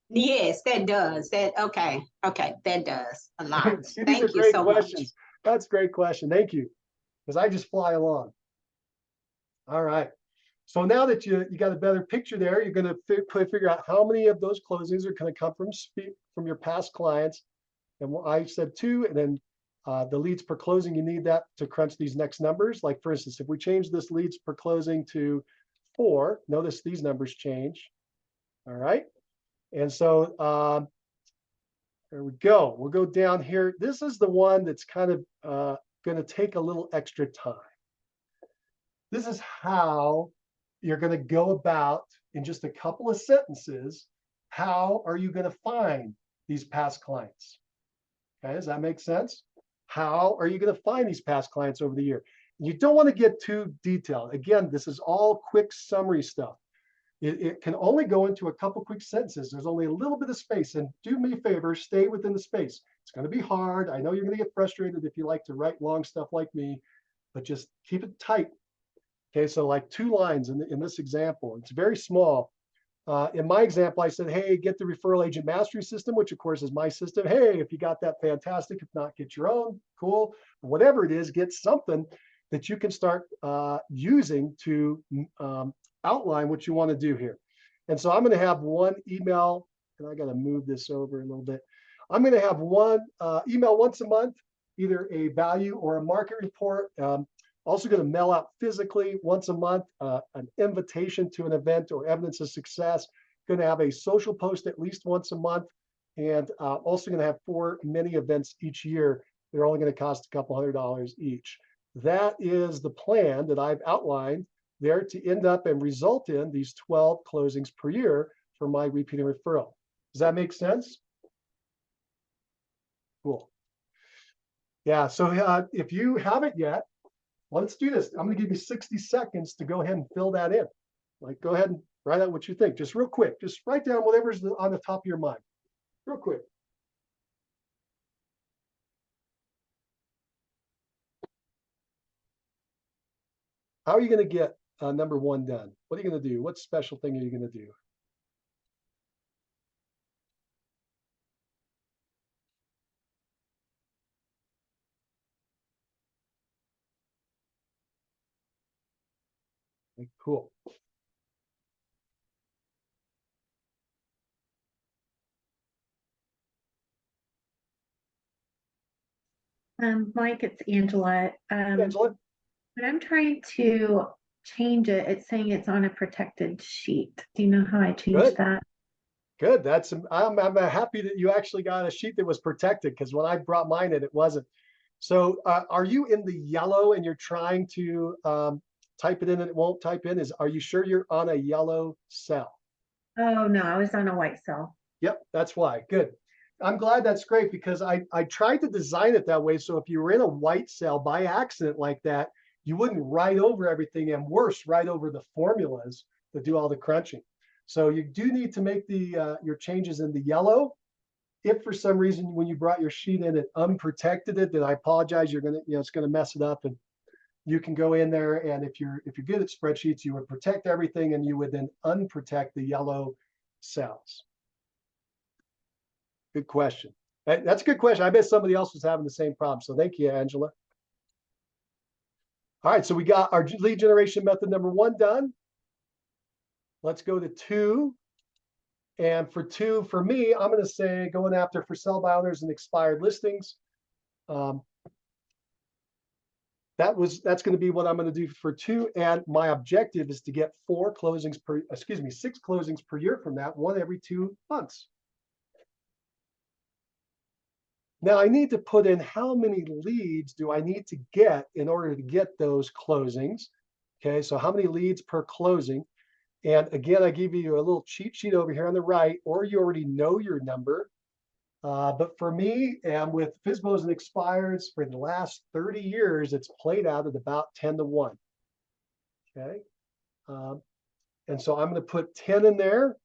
Speaker 4: Yes, that does. Okay, that does a lot. Thank you so much.
Speaker 1: That's a great question. Thank you, because I just fly along. All right. So now that you got a better picture there, you're going to figure out how many of those closings are going to come from your past clients. And I said 2, and then the leads per closing, you need that to crunch these next numbers. Like for instance, if we change this leads per closing to 4, notice these numbers change. All right. And so there we go. We'll go down here. This is the one that's kind of going to take a little extra time. This is how you're going to go about, in just a couple of sentences, how are you going to find these past clients? Okay, does that make sense? How are you going to find these past clients over the year? You don't want to get too detailed. Again, this is all quick summary stuff. It can only go into a couple quick sentences. There's only a little bit of space, and do me a favor, stay within the space. It's going to be hard. I know you're going to get frustrated if you like to write long stuff like me, but just keep it tight. Okay, so like 2 lines in this example. It's very small. In my example, I said, hey, get the referral agent mastery system, which of course is my system. Hey, if you got that, fantastic. If not, get your own. Cool. Whatever it is, get something. that you can start using to outline what you want to do here. And so I'm going to have one email, and I got to move this over a little bit. I'm going to have one email once a month, either a value or a market report. Also going to mail out physically once a month, an invitation to an event or evidence of success. Going to have a social post at least once a month, and also going to have 4 mini events each year. They're only going to cost a couple $100 each. That is the plan that I've outlined there to end up and result in these 12 closings per year for my repeat and referral. Does that make sense? Cool. Yeah, so if you haven't yet, let's do this. I'm going to give you 60 seconds to go ahead and fill that in. Like, go ahead and write out what you think, just real quick. Just write down whatever's on the top of your mind, real quick. How are you going to get number 1 done? What are you going to do? What special thing are you going to do? Okay, cool.
Speaker 6: Mike, it's Angela.
Speaker 1: Angela?
Speaker 6: When I'm trying to change it, it's saying it's on a protected sheet. Do you know how I change
Speaker 1: Good.
Speaker 6: that?
Speaker 1: Good. I'm happy that you actually got a sheet that was protected, because when I brought mine in, it wasn't. So are you in the yellow and you're trying to type it in and it won't type in? Are you sure you're on a yellow cell?
Speaker 6: Oh, no, I was on a white cell.
Speaker 1: Yep, that's why. Good. I'm glad. That's great, because I tried to design it that way. So if you were in a white cell by accident like that, you wouldn't write over everything, and worse, write over the formulas that do all the crunching. So you do need to make your changes in the yellow. If for some reason when you brought your sheet in it unprotected it, then I apologize. You're gonna, it's gonna mess it up, and you can go in there, and if you're good at spreadsheets, you would protect everything, and you would then unprotect the yellow cells. Good question. That's a good question. I bet somebody else was having the same problem. So thank you, Angela. All right, so we got our lead generation method number 1 done. Let's go to 2. And for 2, for me, I'm going to say going after for sell by owners and expired listings. That's going to be what I'm going to do for 2. And my objective is to get 6 closings per year from that, 1 every 2 months. Now I need to put in how many leads do I need to get in order to get those closings. Okay, so how many leads per closing? And again, I give you a little cheat sheet over here on the right, or you already know your number. But for me, and with FSBOs and expireds for the last 30 years, it's played out at about 10-1. Okay, and so I'm going to put 10 in there,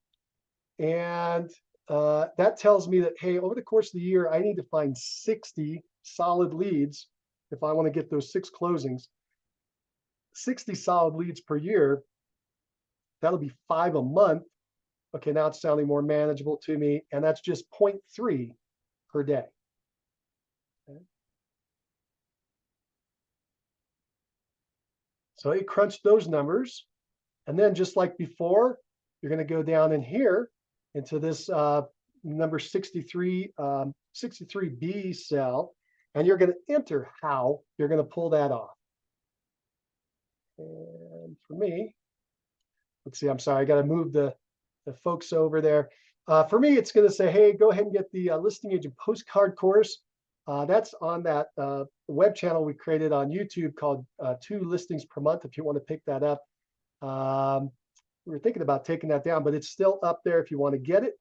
Speaker 1: and that tells me that, hey, over the course of the year, I need to find 60 solid leads if I want to get those 6 closings. 60 solid leads per year, that'll be 5 a month. Okay, now it's sounding more manageable to me, and that's just 0.3 per day. Okay. So it crunched those numbers, and then just like before, you're going to go down in here into this number 63, 63B cell, and you're going to enter how you're going to pull that off. And for me, let's see, I'm sorry, I got to move the folks over there. For me, it's going to say, hey, go ahead and get the listing agent postcard course. That's on that web channel we created on YouTube called 2 listings per month, if you want to pick that up. We were thinking about taking that down, but it's still up there if you want to get it.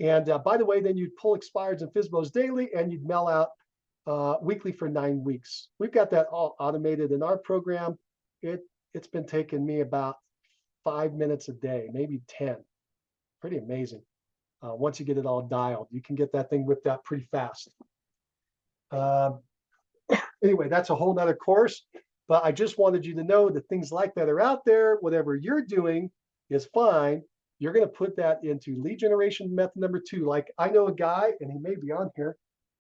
Speaker 1: And by the way, then you'd pull expireds and FSBOs daily, and you'd mail out weekly for 9 weeks. We've got that all automated in our program. It's been taking me about 5 minutes a day, maybe 10. Pretty amazing. Once you get it all dialed, you can get that thing whipped out pretty fast. Anyway, that's a whole nother course, but I just wanted you to know that things like that are out there. Whatever you're doing is fine. You're going to put that into lead generation method number 2. Like, I know a guy, and he may be on here,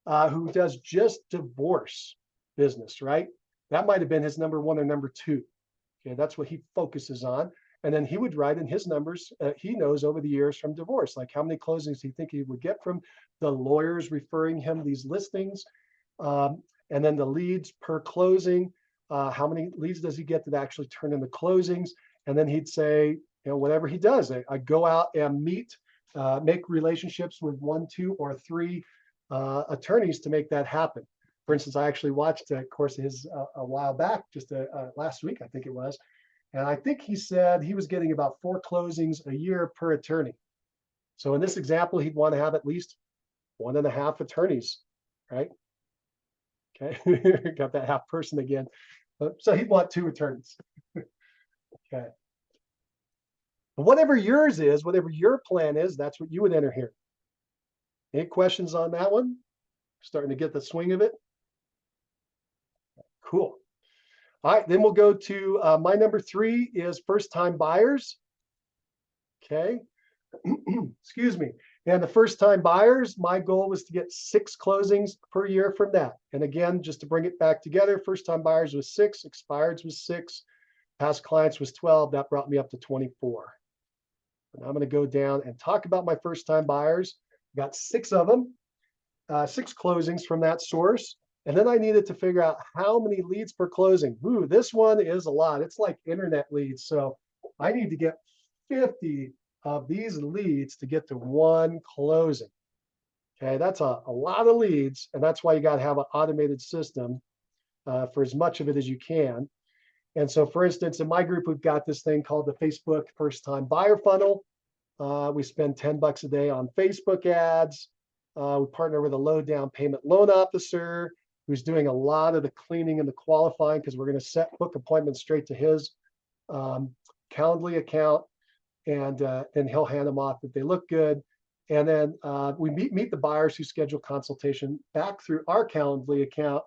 Speaker 1: who does just divorce business, right? That might have been his number one or number two. Okay, that's what he focuses on. And then he would write in his numbers he knows over the years from divorce, like how many closings he think he would get from the lawyers referring him these listings. And then the leads per closing, how many leads does he get that actually turn into closings? And then he'd say, you know, whatever he does, I go out and meet, make relationships with 1, 2, or 3 attorneys to make that happen. For instance, I actually watched a course of his a while back, just last week, I think it was. And I think he said he was getting about 4 closings a year per attorney. So in this example, he'd want to have at least 1.5 attorneys, right? Okay, got that half person again. So he'd want 2 attorneys. Okay. But whatever yours is, whatever your plan is, that's what you would enter here. Any questions on that one? Starting to get the swing of it? Cool. All right, then we'll go to my number 3 is first-time buyers. Okay, excuse me. And the first-time buyers, my goal was to get 6 closings per year from that. And again, just to bring it back together, first-time buyers was 6, expireds was 6, past clients was 12. That brought me up to 24. And I'm going to go down and talk about my first-time buyers. Got 6 of them, 6 closings from that source. And then I needed to figure out how many leads per closing. Ooh, this one is a lot. It's like internet leads. So I need to get 50 of these leads to get to 1 closing. Okay, that's a lot of leads. And that's why you got to have an automated system for as much of it as you can. And so, for instance, in my group, we've got this thing called the Facebook First-Time Buyer Funnel. We spend $10 a day on Facebook ads. We partner with a low down payment loan officer who's doing a lot of the cleaning and the qualifying, because we're going to set book appointments straight to his Calendly account, and then he'll hand them off if they look good. And then we meet the buyers who schedule consultation back through our Calendly account,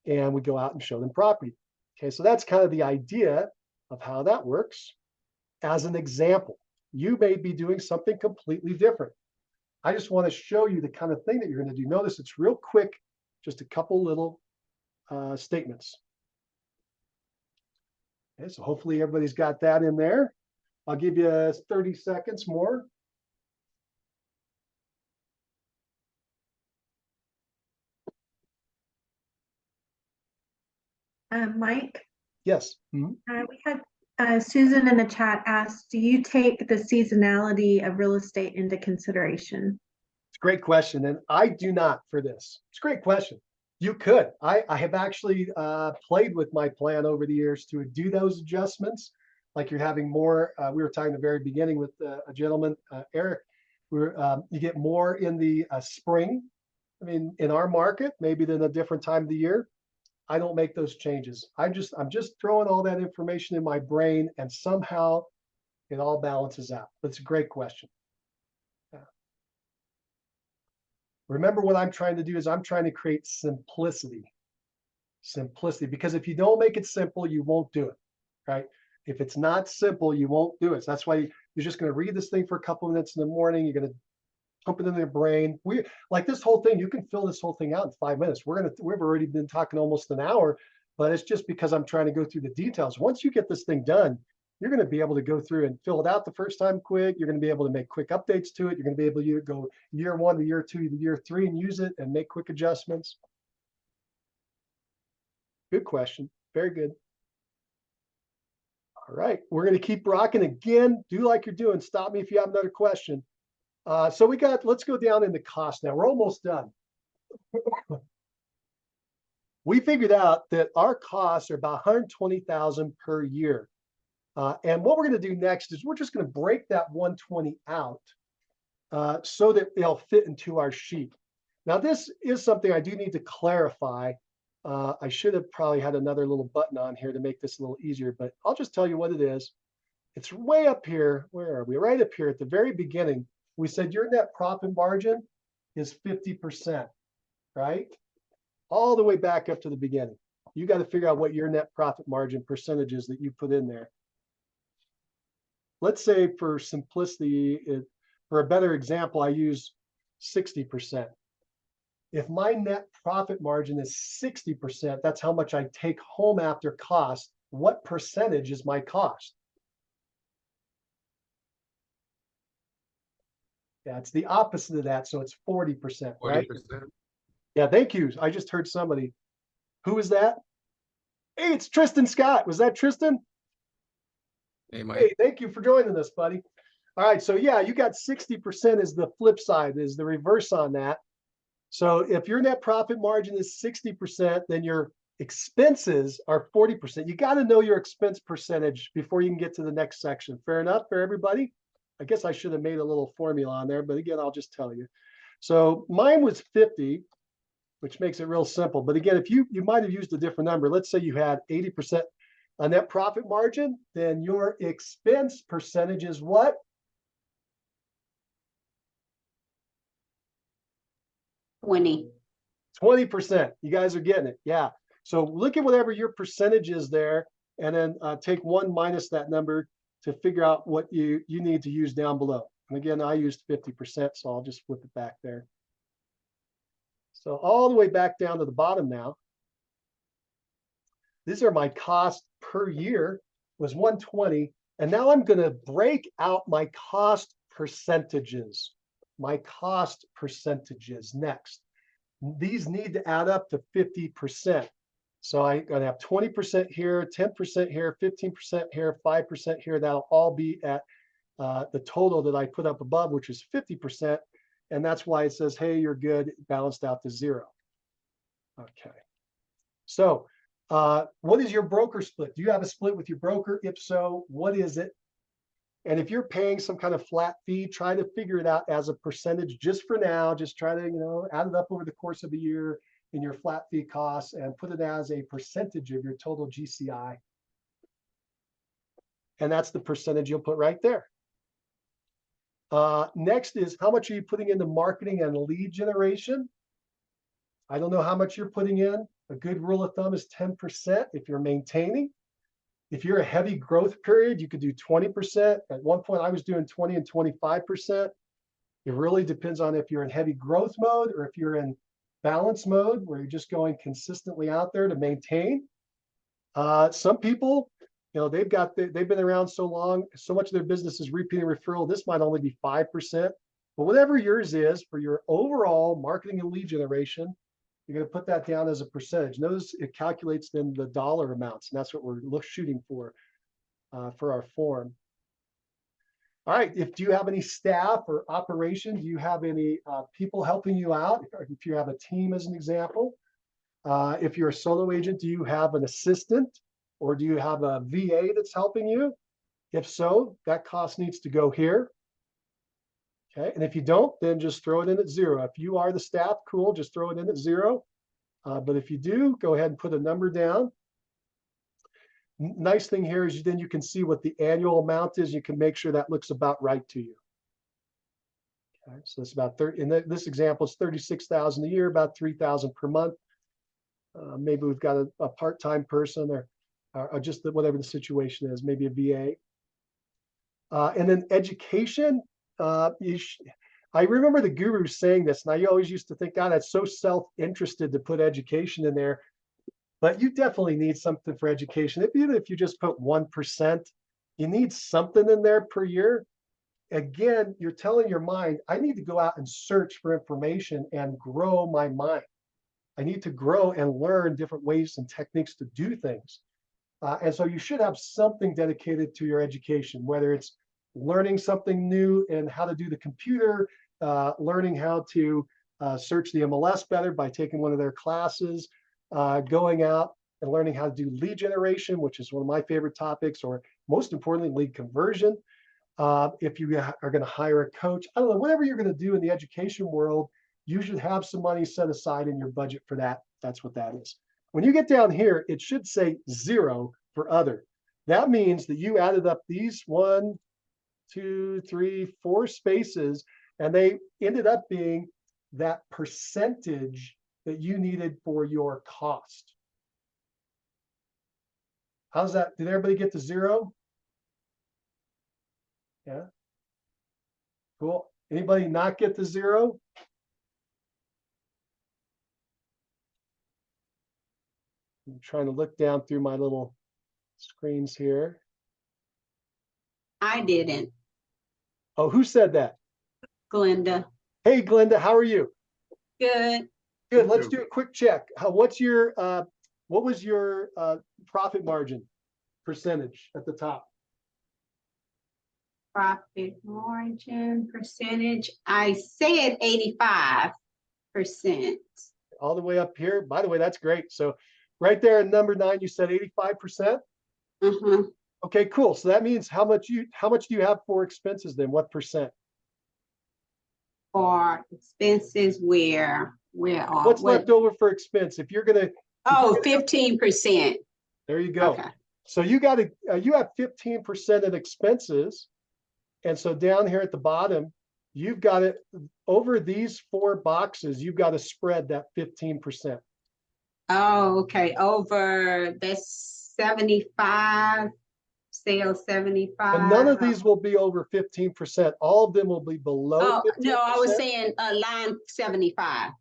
Speaker 1: and we go out and show them property. Okay, so that's kind of the idea of how that works. As an example, you may be doing something completely different. I just want to show you the kind of thing that you're going to do. Notice it's real quick, just a couple little statements. Okay, so hopefully everybody's got that in there. I'll give you 30 seconds more.
Speaker 6: Mike,
Speaker 1: Yes. Mhm.
Speaker 6: we had Susan in the chat asked, do you take the seasonality of real estate into consideration?
Speaker 1: It's a great question, and I do not for this. It's a great question. You could. I have actually played with my plan over the years to do those adjustments. Like you're having more, we were talking at the very beginning with a gentleman, Eric, where you get more in the spring. I mean, in our market, maybe than a different time of the year. I don't make those changes. I'm just throwing all that information in my brain, and somehow it all balances out. But it's a great question. Yeah. Remember, what I'm trying to do is I'm trying to create simplicity. Simplicity, because if you don't make it simple, you won't do it, right? If it's not simple, you won't do it. So that's why you're just going to read this thing for a couple of minutes in the morning. You're going to pump it in their brain. We like this whole thing. You can fill this whole thing out in 5 minutes. We've already been talking almost an hour, but it's just because I'm trying to go through the details. Once you get this thing done, you're going to be able to go through and fill it out the first time quick. You're going to be able to make quick updates to it. You're going to be able to go year 1 to year 2 to year 3 and use it and make quick adjustments. Good question. Very good. All right, we're going to keep rocking again. Do like you're doing. Stop me if you have another question. So let's go down into cost now. We're almost done. We figured out that our costs are about $120,000 per year. And what we're going to do next is we're just going to break that 120 out so that they'll fit into our sheet. Now, this is something I do need to clarify. I should have probably had another little button on here to make this a little easier, but I'll just tell you what it is. It's way up here. Where are we? Right up here at the very beginning. We said your net profit margin is 50%, right? All the way back up to the beginning. You got to figure out what your net profit margin percentage is that you put in there. Let's say for simplicity, for a better example, I use 60%. If my net profit margin is 60%, that's how much I take home after cost. What percentage is my cost? Yeah, it's the opposite of that. So it's 40%, right?
Speaker 3: 40%.
Speaker 1: Yeah, thank you. I just heard somebody. Who is that? Hey, it's Tristan Scott. Was that Tristan?
Speaker 3: Hey, Mike.
Speaker 1: Hey, thank you for joining us, buddy. All right, so yeah, you got 60% is the flip side, is the reverse on that. So if your net profit margin is 60%, then your expenses are 40%. You got to know your expense percentage before you can get to the next section. Fair enough for everybody? I guess I should have made a little formula on there, but again, I'll just tell you. So mine was 50, which makes it real simple. But again, if you might have used a different number, let's say you had 80% a net profit margin, then your expense percentage is what?
Speaker 4: $20.
Speaker 1: 20%. You guys are getting it. Yeah. So look at whatever your percentage is there, and then take 1 minus that number to figure out what you need to use down below. And again, I used 50%, so I'll just flip it back there. So all the way back down to the bottom now. These are my costs per year, was 120. And now I'm going to break out my cost percentages. My cost percentages next. These need to add up to 50%. So I'm going to have 20% here, 10% here, 15% here, 5% here. That'll all be at the total that I put up above, which is 50%. And that's why it says, hey, you're good, it balanced out to 0. Okay. So what is your broker split? Do you have a split with your broker? If so, what is it? And if you're paying some kind of flat fee, try to figure it out as a percentage just for now. Just try to, add it up over the course of a year in your flat fee costs and put it as a percentage of your total GCI. And that's the percentage you'll put right there. Next is, how much are you putting into marketing and lead generation? I don't know how much you're putting in. A good rule of thumb is 10% if you're maintaining. If you're a heavy growth period, you could do 20%. At one point, I was doing 20 and 25%. It really depends on if you're in heavy growth mode or if you're in balance mode, where you're just going consistently out there to maintain. Some people, they've been around so long, so much of their business is repeating referral. This might only be 5%, but whatever yours is for your overall marketing and lead generation, you're going to put that down as a percentage. Notice it calculates then the dollar amounts, and that's what we're shooting for our form. All right, do you have any staff or operation? Do you have any people helping you out? If you have a team, as an example. If you're a solo agent, do you have an assistant, or do you have a VA that's helping you? If so, that cost needs to go here. Okay, and if you don't, then just throw it in at 0. If you are the staff, cool, just throw it in at 0. But if you do, go ahead and put a number down. Nice thing here is then you can see what the annual amount is. You can make sure that looks about right to you. Okay, so it's about 30. In this example, it's 36,000 a year, about 3,000 per month. Maybe we've got a part-time person or just whatever the situation is, maybe a VA. And then education. I remember the guru saying this, and I always used to think, God, that's so self-interested to put education in there. But you definitely need something for education. Even if you just put 1%, you need something in there per year. Again, you're telling your mind, I need to go out and search for information and grow my mind. I need to grow and learn different ways and techniques to do things. And so you should have something dedicated to your education, whether it's learning something new and how to do the computer, learning how to search the MLS better by taking one of their classes, going out and learning how to do lead generation, which is one of my favorite topics, or most importantly, lead conversion. If you are going to hire a coach, I don't know, whatever you're going to do in the education world, you should have some money set aside in your budget for that. That's what that is. When you get down here, it should say 0 for other. That means that you added up these 1, 2, 3, 4 spaces, and they ended up being that percentage that you needed for your cost. How's that? Did everybody get to 0? Yeah. Cool. Anybody not get to 0? I'm trying to look down through my little screens here.
Speaker 4: I didn't,
Speaker 1: Oh, who said that?
Speaker 4: Glenda.
Speaker 1: Hey, Glenda, how are you?
Speaker 4: Good.
Speaker 1: Good. Let's do a quick check. What was your profit margin percentage at the top?
Speaker 4: Profit margin percentage, I said 85%.
Speaker 1: All the way up here. By the way, that's great. So right there in number 9, you said 85%.
Speaker 4: Uh-huh.
Speaker 1: Okay, cool. So that means how much do you have for expenses then? What percent?
Speaker 4: For expenses where are
Speaker 1: What's
Speaker 4: what?
Speaker 1: left over for expense? If you're gonna,
Speaker 4: Oh, 15%.
Speaker 1: there you go.
Speaker 4: Okay.
Speaker 1: So you got to, you have 15% of expenses. And so down here at the bottom, you've got it over these 4 boxes, you've got to spread that 15%.
Speaker 4: Oh, okay. Over that's 75, sales 75.
Speaker 1: And none of these will be over 15%. All of them will be below
Speaker 4: Oh,
Speaker 1: 15%.
Speaker 4: no, I was saying line 75.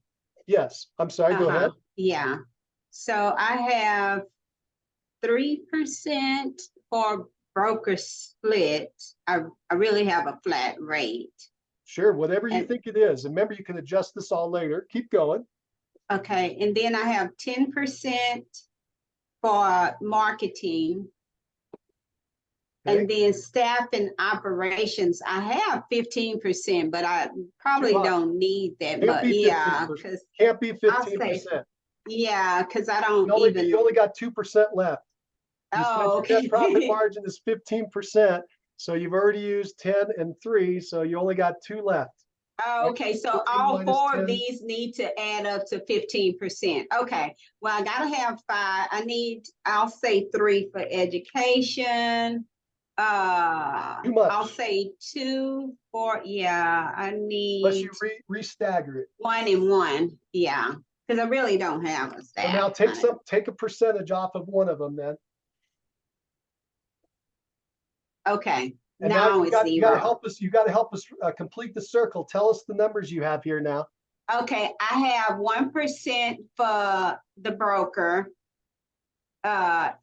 Speaker 1: Yes, I'm sorry, go ahead.
Speaker 4: Yeah. So I have 3% for broker split. I really have a flat rate.
Speaker 1: Sure, whatever you
Speaker 4: And-
Speaker 1: think it is. And remember, you can adjust this all later. Keep going.
Speaker 4: Okay, and then I have 10% for marketing.
Speaker 1: Okay.
Speaker 4: And then staff and operations, I have 15%, but I probably
Speaker 1: much.
Speaker 4: don't need that
Speaker 1: Can't
Speaker 4: much.
Speaker 1: be
Speaker 4: Yeah,
Speaker 1: 15%.
Speaker 4: because
Speaker 1: Can't be
Speaker 4: I'll say
Speaker 1: 15%.
Speaker 4: yeah, because I
Speaker 1: You
Speaker 4: don't
Speaker 1: only,
Speaker 4: even.
Speaker 1: you only got 2% left. You said
Speaker 4: Oh,
Speaker 1: your net profit
Speaker 4: okay.
Speaker 1: margin is 15%. So you've already used 10 and 3, so you only got 2 left.
Speaker 4: Okay, so
Speaker 1: 15
Speaker 4: all
Speaker 1: minus
Speaker 4: 4
Speaker 1: 10.
Speaker 4: of these need to add up to 15%. Okay, well, I gotta have 5. I'll say 3 for education.
Speaker 1: Too much.
Speaker 4: I'll say 2 for, yeah, I
Speaker 1: Unless
Speaker 4: need
Speaker 1: you re-stagger it.
Speaker 4: 1 and 1, yeah, because I really don't have a
Speaker 1: So now
Speaker 4: staff.
Speaker 1: take a percentage off of one of them then.
Speaker 4: Okay,
Speaker 1: And now
Speaker 4: now it's
Speaker 1: you got to
Speaker 4: 0.
Speaker 1: help us. You got to help us complete the circle. Tell us the numbers you have here now.
Speaker 4: Okay, I have 1% for the broker. I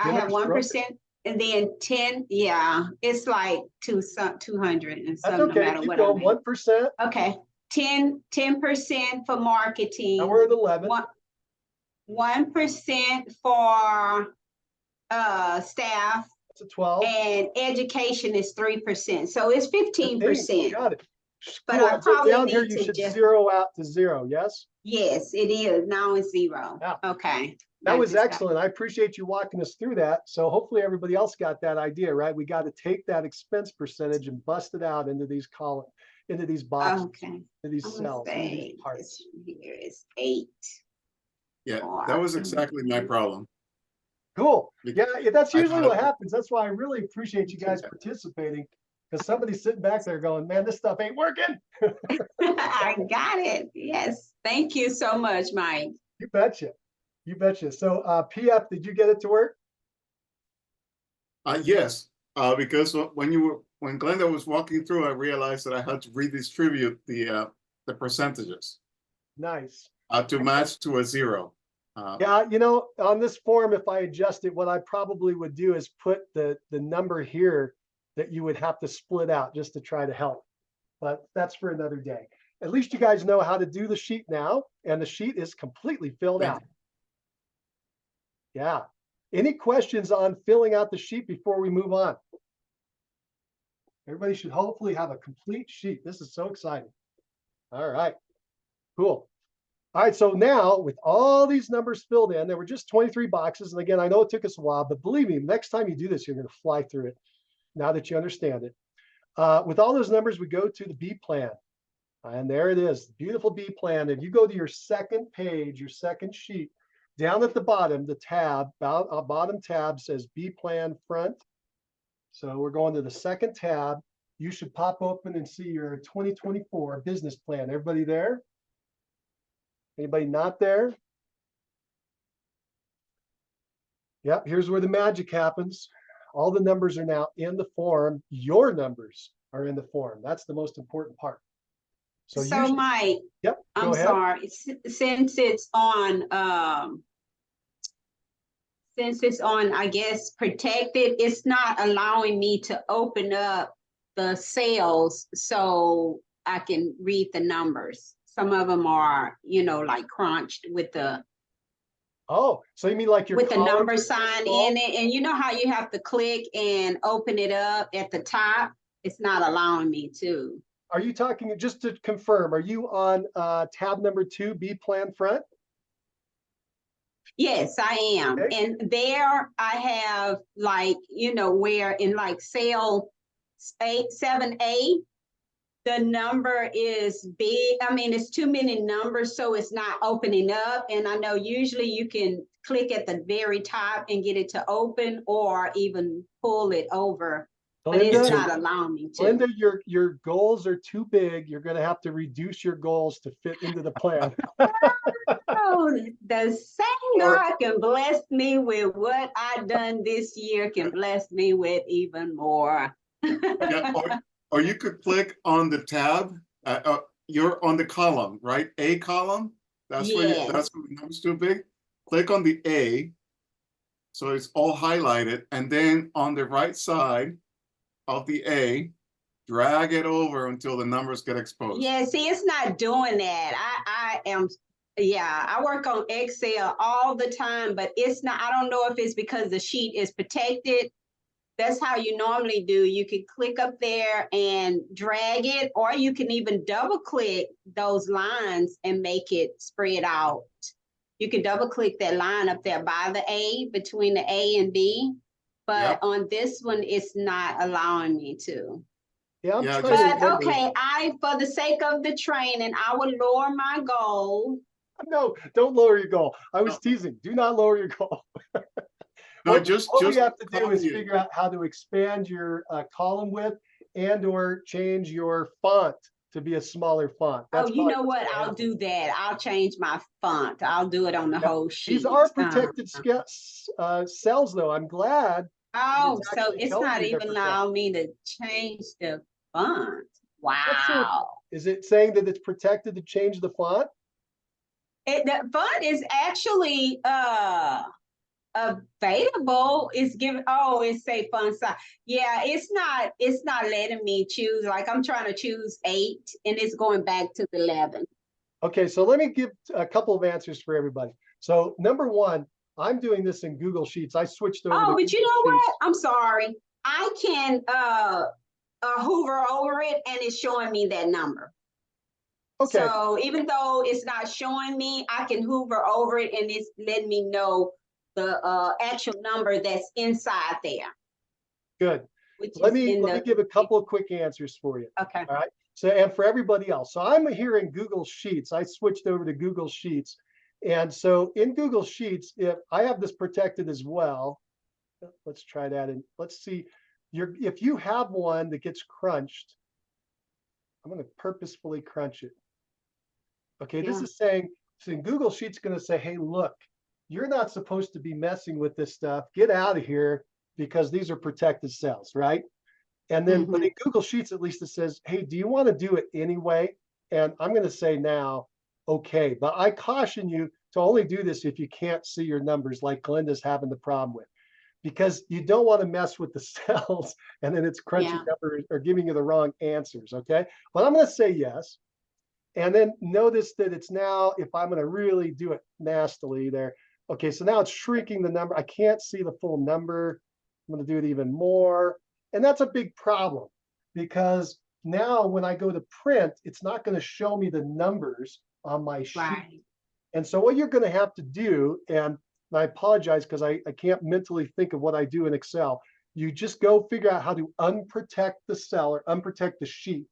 Speaker 4: have
Speaker 1: Generous broker.
Speaker 4: 1% and then 10, yeah, it's like 200 and
Speaker 1: That's
Speaker 4: some, no
Speaker 1: okay.
Speaker 4: matter
Speaker 1: Keep
Speaker 4: what.
Speaker 1: going. 1%.
Speaker 4: Okay, 10% for marketing.
Speaker 1: Now we're at 11.
Speaker 4: 1% for staff,
Speaker 1: That's a 12.
Speaker 4: and education is 3%. So it's 15%.
Speaker 1: Got it.
Speaker 4: But
Speaker 1: Cool.
Speaker 4: I
Speaker 1: And so
Speaker 4: probably
Speaker 1: down here
Speaker 4: need
Speaker 1: you
Speaker 4: to
Speaker 1: should
Speaker 4: just-
Speaker 1: zero out to 0. Yes.
Speaker 4: Yes, it is. Now it's 0.
Speaker 1: Yeah.
Speaker 4: Okay.
Speaker 1: That
Speaker 4: I
Speaker 1: was
Speaker 4: just got-
Speaker 1: excellent. I appreciate you walking us through that. So hopefully everybody else got that idea, right? We got to take that expense percentage and bust it out into these columns, into these boxes,
Speaker 4: Okay.
Speaker 1: into these
Speaker 4: I'm gonna
Speaker 1: cells, into
Speaker 4: say
Speaker 1: these parts.
Speaker 4: this one here is 8.
Speaker 3: Yeah, that was exactly my problem.
Speaker 1: Cool.
Speaker 3: Because
Speaker 1: Yeah, that's
Speaker 3: I
Speaker 1: usually
Speaker 3: thought-
Speaker 1: what happens. That's why I really appreciate you guys participating, because somebody's sitting back there going, man, this stuff ain't working.
Speaker 4: I got it. Yes. Thank you so much, Mike.
Speaker 1: You betcha. You betcha. So PF, did you get it to work?
Speaker 3: Yes, because when Glenda was walking through, I realized that I had to redistribute the percentages
Speaker 1: Nice.
Speaker 3: to match to a 0.
Speaker 1: Yeah, you know, on this form, if I adjust it, what I probably would do is put the number here that you would have to split out just to try to help. But that's for another day. At least you guys know how to do the sheet now, and the sheet is completely filled
Speaker 3: Thank
Speaker 1: out. Yeah. Any questions on filling out the sheet before we move on? Everybody should hopefully have a complete sheet. This is so exciting. All right, cool. All right, so now with all these numbers filled in, there were just 23 boxes. And again, I know it took us a while, but believe me, next time you do this, you're going to fly through it now that you understand it. With all those numbers, we go to the B plan. And there it is, beautiful B plan. If you go to your second page, your second sheet, down at the bottom, the tab, bottom tab says B plan front. So we're going to the second tab. You should pop open and see your 2024 business plan. Everybody there? Anybody not there? Yep, here's where the magic happens. All the numbers are now in the form. Your numbers are in the form. That's the most important part. So
Speaker 4: Mike,
Speaker 1: yep, go
Speaker 4: I'm
Speaker 1: ahead.
Speaker 4: sorry. Since it's on Since it's on, I guess, protected, it's not allowing me to open up the cells so I can read the numbers. Some of them are, like crunched with the
Speaker 1: Oh, so you mean like your columns
Speaker 4: number
Speaker 1: are
Speaker 4: sign
Speaker 1: small?
Speaker 4: in it. And you know how you have to click and open it up at the top? It's not allowing me to.
Speaker 1: Are you talking, just to confirm, are you on tab number 2, B plan front?
Speaker 4: Yes, I am.
Speaker 1: Okay.
Speaker 4: And there I have where in like cell 7A, the number is big. I mean, it's too many numbers, so it's not opening up. And I know usually you can click at the very top and get it to open or even pull it over, but it's
Speaker 1: Linda,
Speaker 4: not allowing me to.
Speaker 1: Linda, your goals are too big. You're going to have to reduce your goals to fit into the plan.
Speaker 4: Oh, the same God can bless me with what I done this year, can bless me with even more.
Speaker 3: Yeah, or you could click on the tab. You're on the column, right? A column. That's where
Speaker 4: Yes.
Speaker 3: that's where the number's too big. Click on the A, so it's all highlighted, and then on the right side of the A, drag it over until the numbers get exposed.
Speaker 4: Yeah, see, it's not doing that. I work on Excel all the time, but it's not, I don't know if it's because the sheet is protected. That's how you normally do. You can click up there and drag it, or you can even double click those lines and make it spread out. You can double click that line up there by the A, between the A and B. But
Speaker 3: Yep.
Speaker 4: on this one, it's not allowing me to.
Speaker 1: Yeah,
Speaker 3: Yeah,
Speaker 1: trying to
Speaker 3: just-
Speaker 4: But
Speaker 1: remember.
Speaker 4: okay, for the sake of the training, I will lower my goal.
Speaker 1: No, don't lower your goal. I was teasing. Do not lower your goal.
Speaker 3: No,
Speaker 1: What
Speaker 3: just
Speaker 1: we have to do is
Speaker 3: copy it.
Speaker 1: figure out how to expand your column width and or change your font to be a smaller font.
Speaker 4: Oh, you
Speaker 1: probably
Speaker 4: know
Speaker 1: what's
Speaker 4: what?
Speaker 1: gonna
Speaker 4: I'll
Speaker 1: happen.
Speaker 4: do that. I'll change my font. I'll do it on the
Speaker 1: Yeah,
Speaker 4: whole sheet.
Speaker 1: These are protected cells, though. I'm glad.
Speaker 4: Oh,
Speaker 1: It's
Speaker 4: so
Speaker 1: actually
Speaker 4: it's
Speaker 1: telling
Speaker 4: not
Speaker 1: you they're
Speaker 4: even
Speaker 1: protected.
Speaker 4: allowing me to change the font.
Speaker 1: That's so-
Speaker 4: Wow.
Speaker 1: Is it saying that it's protected to change the font?
Speaker 4: The font is actually available. It's given, it say font size. Yeah, it's not letting me choose. Like I'm trying to choose 8 and it's going back to the 11.
Speaker 1: Okay, so let me give a couple of answers for everybody. So number one, I'm doing this in Google Sheets. I switched over to
Speaker 4: Oh, but you
Speaker 1: Google
Speaker 4: know
Speaker 1: Sheets.
Speaker 4: what? I'm sorry. I can hover over it and it's showing me that number.
Speaker 1: Okay,
Speaker 4: So even though it's not showing me, I can hover over it and it's letting me know the actual number that's inside there.
Speaker 1: good.
Speaker 4: Which
Speaker 1: Let
Speaker 4: is
Speaker 1: me
Speaker 4: in the,
Speaker 1: give a couple of quick answers for you.
Speaker 4: okay.
Speaker 1: All right. So, and for everybody else, so I'm here in Google Sheets. I switched over to Google Sheets. And so in Google Sheets, if I have this protected as well, let's try that. And let's see, if you have one that gets crunched, I'm going to purposefully crunch it. Okay, this
Speaker 4: Yeah.
Speaker 1: is saying, so in Google Sheets going to say, hey, look, you're not supposed to be messing with this stuff. Get out of here because these are protected cells, right? And then, but in Google Sheets, at least it says, hey, do you want to do it anyway? And I'm going to say now, okay, but I caution you to only do this if you can't see your numbers like Glenda's having the problem with, because you don't want to mess with the cells and then it's crunching numbers or giving you the wrong answers, okay? But I'm going to say yes. And then notice that it's now, if I'm going to really do it nastily there, okay, so now it's shrinking the number. I can't see the full number. I'm going to do it even more. And that's a big problem because now when I go to print, it's not going to show me the numbers on my sheet.
Speaker 4: Right.
Speaker 1: And so what you're going to have to do, and I apologize because I can't mentally think of what I do in Excel. You just go figure out how to unprotect the cell or unprotect the sheet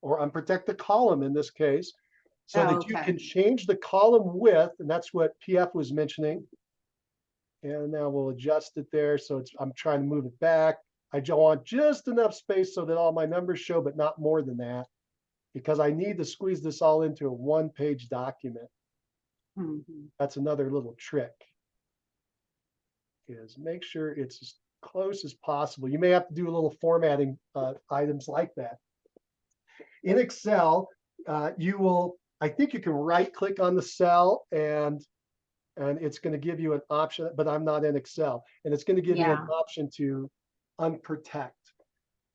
Speaker 1: or unprotect the column in this case, so that you can change the column width. And that's what PF was mentioning. And now we'll adjust it there. So I'm trying to move it back. I want just enough space so that all my numbers show, but not more than that, because I need to squeeze this all into a one-page document. That's another little trick, is make sure it's as close as possible. You may have to do a little formatting items like that. In Excel, I think you can right-click on the cell and and it's going to give you an option, but I'm not in Excel, and it's going to give you an
Speaker 4: Yeah.
Speaker 1: option to unprotect.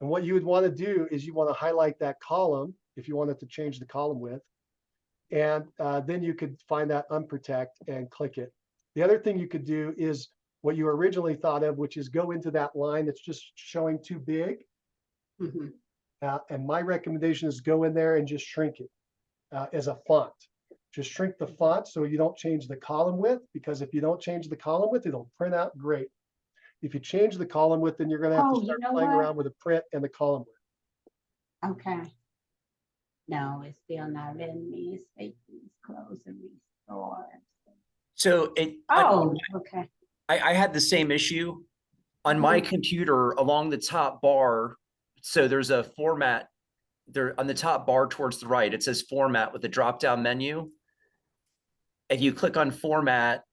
Speaker 1: And what you would want to do is you want to highlight that column if you wanted to change the column width. And then you could find that unprotect and click it. The other thing you could do is what you originally thought of, which is go into that line that's just showing too big.
Speaker 4: Mhm.
Speaker 1: And my recommendation is go in there and just shrink it as a font. Just shrink the font so you don't change the column width, because if you don't change the column width, it'll print out great. If you change the column width, then you're going to have
Speaker 4: Oh,
Speaker 1: to
Speaker 4: you
Speaker 1: start
Speaker 4: know
Speaker 1: playing
Speaker 4: what?
Speaker 1: around with the print and the column width.
Speaker 4: Okay. No, it's still not letting me. It's please close and restore.
Speaker 5: So
Speaker 4: Oh, okay.
Speaker 5: I had the same issue on my computer along the top bar. So there's a format there on the top bar towards the right. It says format with a drop down menu. And you click on format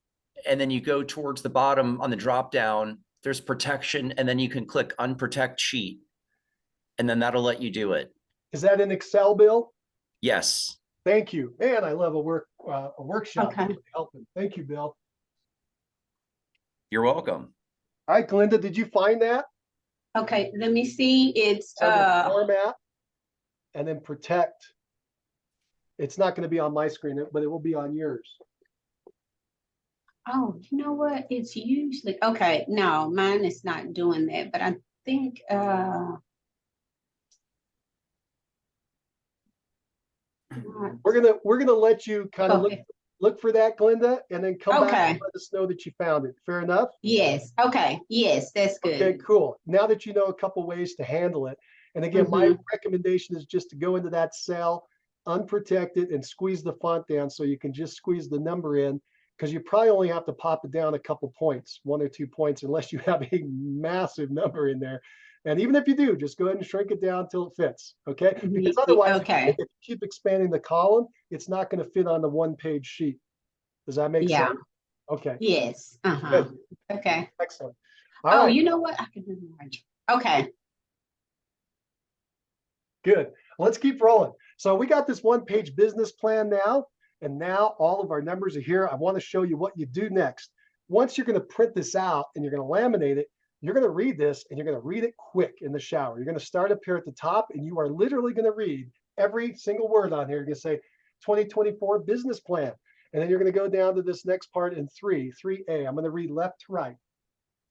Speaker 5: and then you go towards the bottom on the drop down, there's protection, and then you can click unprotect sheet. And then that'll let you do it.
Speaker 1: Is that in Excel, Bill?
Speaker 5: Yes.
Speaker 1: Thank you. Man, I love a workshop.
Speaker 4: Okay.
Speaker 1: Helping. Thank you, Bill.
Speaker 5: You're welcome.
Speaker 1: All right, Glenda, did you find that?
Speaker 4: Okay, let me see. It's
Speaker 1: It's under format and then protect. It's not going to be on my screen, but it will be on yours.
Speaker 4: oh, you know what? It's usually okay. No, mine is not doing that, but I think
Speaker 1: We're gonna let you kind of
Speaker 4: okay.
Speaker 1: look for that, Glenda, and then come back
Speaker 4: Okay.
Speaker 1: and let us know that you found it. Fair enough?
Speaker 4: Yes. Okay. Yes, that's good.
Speaker 1: Okay, cool. Now that you know a couple ways to handle it, and again, my
Speaker 4: Mhm.
Speaker 1: recommendation is just to go into that cell, unprotect it, and squeeze the font down so you can just squeeze the number in, because you probably only have to pop it down a couple points, 1 or 2 points, unless you have a massive number in there. And even if you do, just go ahead and shrink it down until it fits, okay? Because otherwise,
Speaker 4: Okay.
Speaker 1: if you keep expanding the column, it's not going to fit on the one-page sheet. Does that make
Speaker 4: Yeah.
Speaker 1: sense? Okay,
Speaker 4: Yes. Uh-huh.
Speaker 1: good,
Speaker 4: Okay.
Speaker 1: excellent. All
Speaker 4: Oh,
Speaker 1: right.
Speaker 4: you know what? I can do the right. Okay.
Speaker 1: Good. Let's keep rolling. So we got this one-page business plan now, and now all of our numbers are here. I want to show you what you do next. Once you're going to print this out and you're going to laminate it, you're going to read this and you're going to read it quick in the shower. You're going to start up here at the top and you are literally going to read every single word on here. You're going to say 2024 business plan. And then you're going to go down to this next part in 3A. I'm going to read left to right.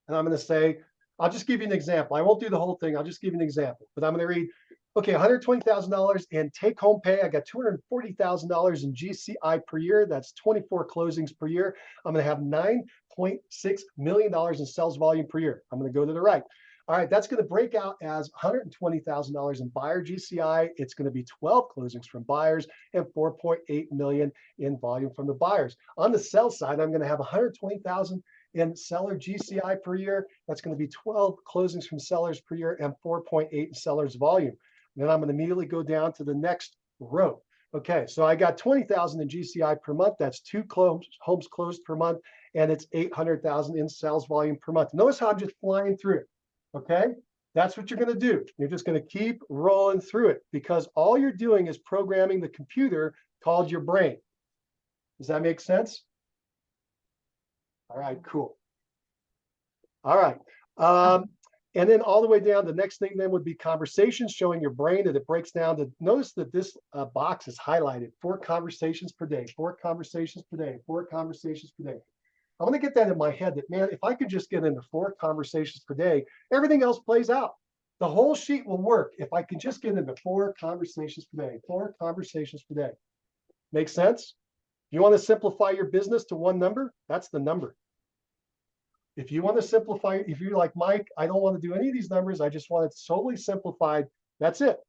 Speaker 1: And I'm going to say, I'll just give you an example. I won't do the whole thing. I'll just give you an example. But I'm going to read, okay, $120,000 in take-home pay. I got $240,000 in GCI per year. That's 24 closings per year. I'm going to have $9.6 million in sales volume per year. I'm going to go to the right. All right, that's going to break out as $120,000 in buyer GCI. It's going to be 12 closings from buyers and 4.8 million in volume from the buyers. On the sell side, I'm going to have 120,000 in seller GCI per year. That's going to be 12 closings from sellers per year and 4.8 in sellers volume. Then I'm going to immediately go down to the next row. Okay, so I got 20,000 in GCI per month. That's 2 homes closed per month, and it's 800,000 in sales volume per month. Notice how I'm just flying through it. Okay, that's what you're going to do. You're just going to keep rolling through it because all you're doing is programming the computer called your brain. Does that make sense? All right, cool. All right. And then all the way down, the next thing then would be conversations, showing your brain that it breaks down to, notice that this box is highlighted, 4 conversations per day, 4 conversations per day, 4 conversations per day. I want to get that in my head that, man, if I could just get into 4 conversations per day, everything else plays out. The whole sheet will work if I can just get into 4 conversations per day, 4 conversations per day. Make sense? You want to simplify your business to one number? That's the number. If you want to simplify, if you're like Mike, I don't want to do any of these numbers. I just want it solely simplified. That's it.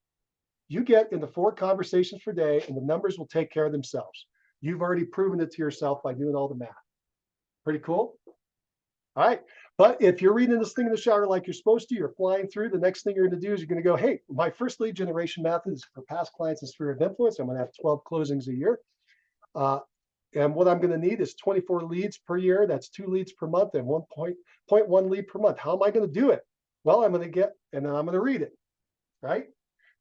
Speaker 1: You get into 4 conversations per day and the numbers will take care of themselves. You've already proven it to yourself by doing all the math. Pretty cool. All right. But if you're reading this thing in the shower like you're supposed to, you're flying through, the next thing you're going to do is you're going to go, hey, my first lead generation method is for past clients and sphere of influence. I'm going to have 12 closings a year. And what I'm going to need is 24 leads per year. That's 2 leads per month and 1.1 lead per month. How am I going to do it? Well, I'm going to get, and then I'm going to read it, right?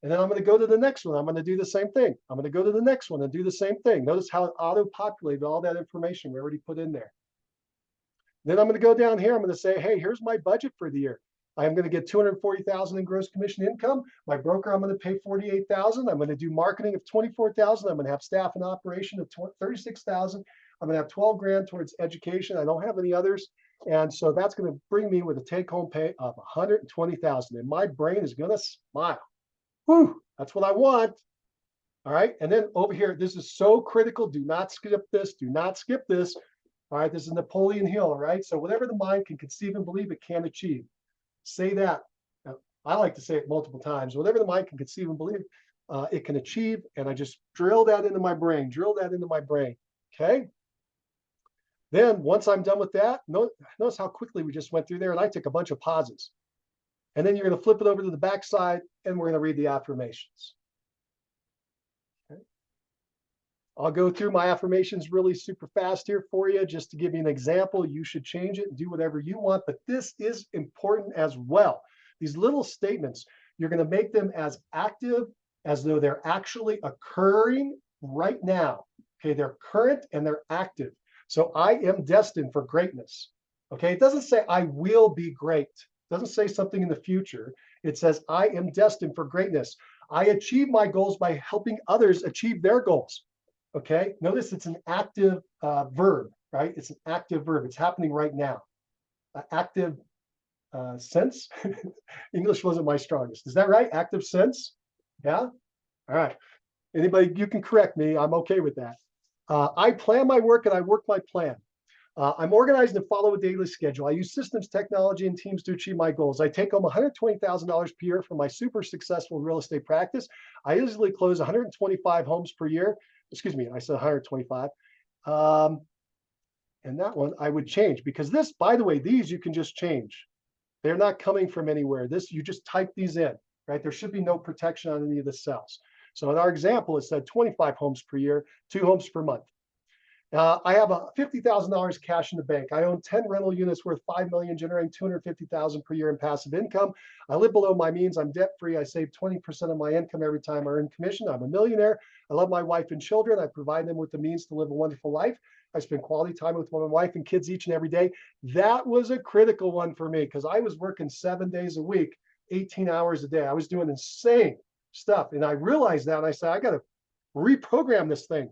Speaker 1: And then I'm going to go to the next one. I'm going to do the same thing. I'm going to go to the next one and do the same thing. Notice how it auto-populated all that information we already put in there. Then I'm going to go down here. I'm going to say, hey, here's my budget for the year. I'm going to get 240,000 in gross commission income. My broker, I'm going to pay 48,000. I'm going to do marketing of 24,000. I'm going to have staff and operation of 36,000. I'm going to have 12 grand towards education. I don't have any others. And so that's going to bring me with a take-home pay of 120,000. And my brain is going to smile. Whew, that's what I want. All right. And then over here, this is so critical. Do not skip this. Do not skip this. All right. This is Napoleon Hill. All right. So whatever the mind can conceive and believe, it can achieve. Say that. I like to say it multiple times. Whatever the mind can conceive and believe, it can achieve. And I just drill that into my brain, drill that into my brain. Okay. Then once I'm done with that, notice how quickly we just went through there, and I took a bunch of pauses. And then you're going to flip it over to the back side, and we're going to read the affirmations. Okay. I'll go through my affirmations really super fast here for you, just to give you an example. You should change it and do whatever you want, but this is important as well. These little statements, you're going to make them as active as though they're actually occurring right now. Okay, they're current and they're active. So I am destined for greatness. Okay, it doesn't say I will be great. It doesn't say something in the future. It says I am destined for greatness. I achieve my goals by helping others achieve their goals. Okay, notice it's an active verb, right? It's an active verb. It's happening right now. Active sense. English wasn't my strongest. Is that right? Active sense? Yeah? All right. Anybody, you can correct me. I'm okay with that. I plan my work and I work my plan. I'm organized and follow a daily schedule. I use systems, technology, and teams to achieve my goals. I take home $120,000 per year from my super successful real estate practice. I easily close 125 homes per year. Excuse me, I said 125. And that one I would change, because this, by the way, these you can just change. They're not coming from anywhere. This, you just type these in, right? There should be no protection on any of the cells. So in our example, it said 25 homes per year, 2 homes per month. I have $50,000 cash in the bank. I own 10 rental units worth $5 million, generating $250,000 per year in passive income. I live below my means. I'm debt free. I save 20% of my income every time I earn commission. I'm a millionaire. I love my wife and children. I provide them with the means to live a wonderful life. I spend quality time with my wife and kids each and every day. That was a critical one for me, because I was working 7 days a week, 18 hours a day. I was doing insane stuff. And I realized that, and I said, I got to reprogram this thing.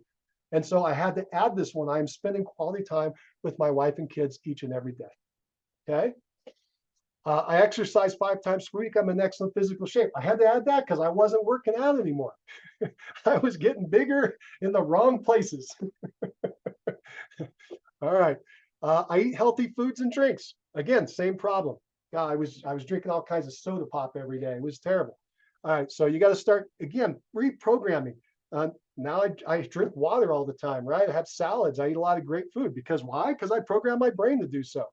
Speaker 1: And so I had to add this one. I'm spending quality time with my wife and kids each and every day. Okay. I exercise 5 times per week. I'm in excellent physical shape. I had to add that because I wasn't working out anymore. I was getting bigger in the wrong places. All right. I eat healthy foods and drinks. Again, same problem. God, I was drinking all kinds of soda pop every day. It was terrible. All right. So you got to start, again, reprogramming. Now I drink water all the time, right? I have salads. I eat a lot of great food. Because why? Because I program my brain to do so.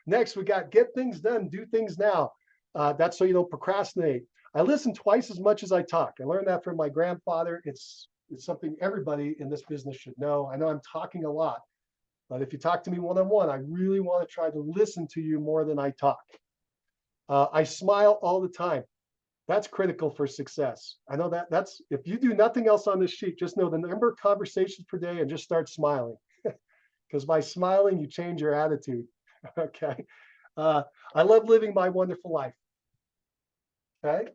Speaker 1: Next, we got get things done, do things now. That's so you don't procrastinate. I listen twice as much as I talk. I learned that from my grandfather. It's something everybody in this business should know. I know I'm talking a lot, but if you talk to me one-on-one, I really want to try to listen to you more than I talk. I smile all the time. That's critical for success. I know that's, if you do nothing else on this sheet, just know the number of conversations per day and just start smiling. Because by smiling, you change your attitude. Okay. I love living my wonderful life. Okay.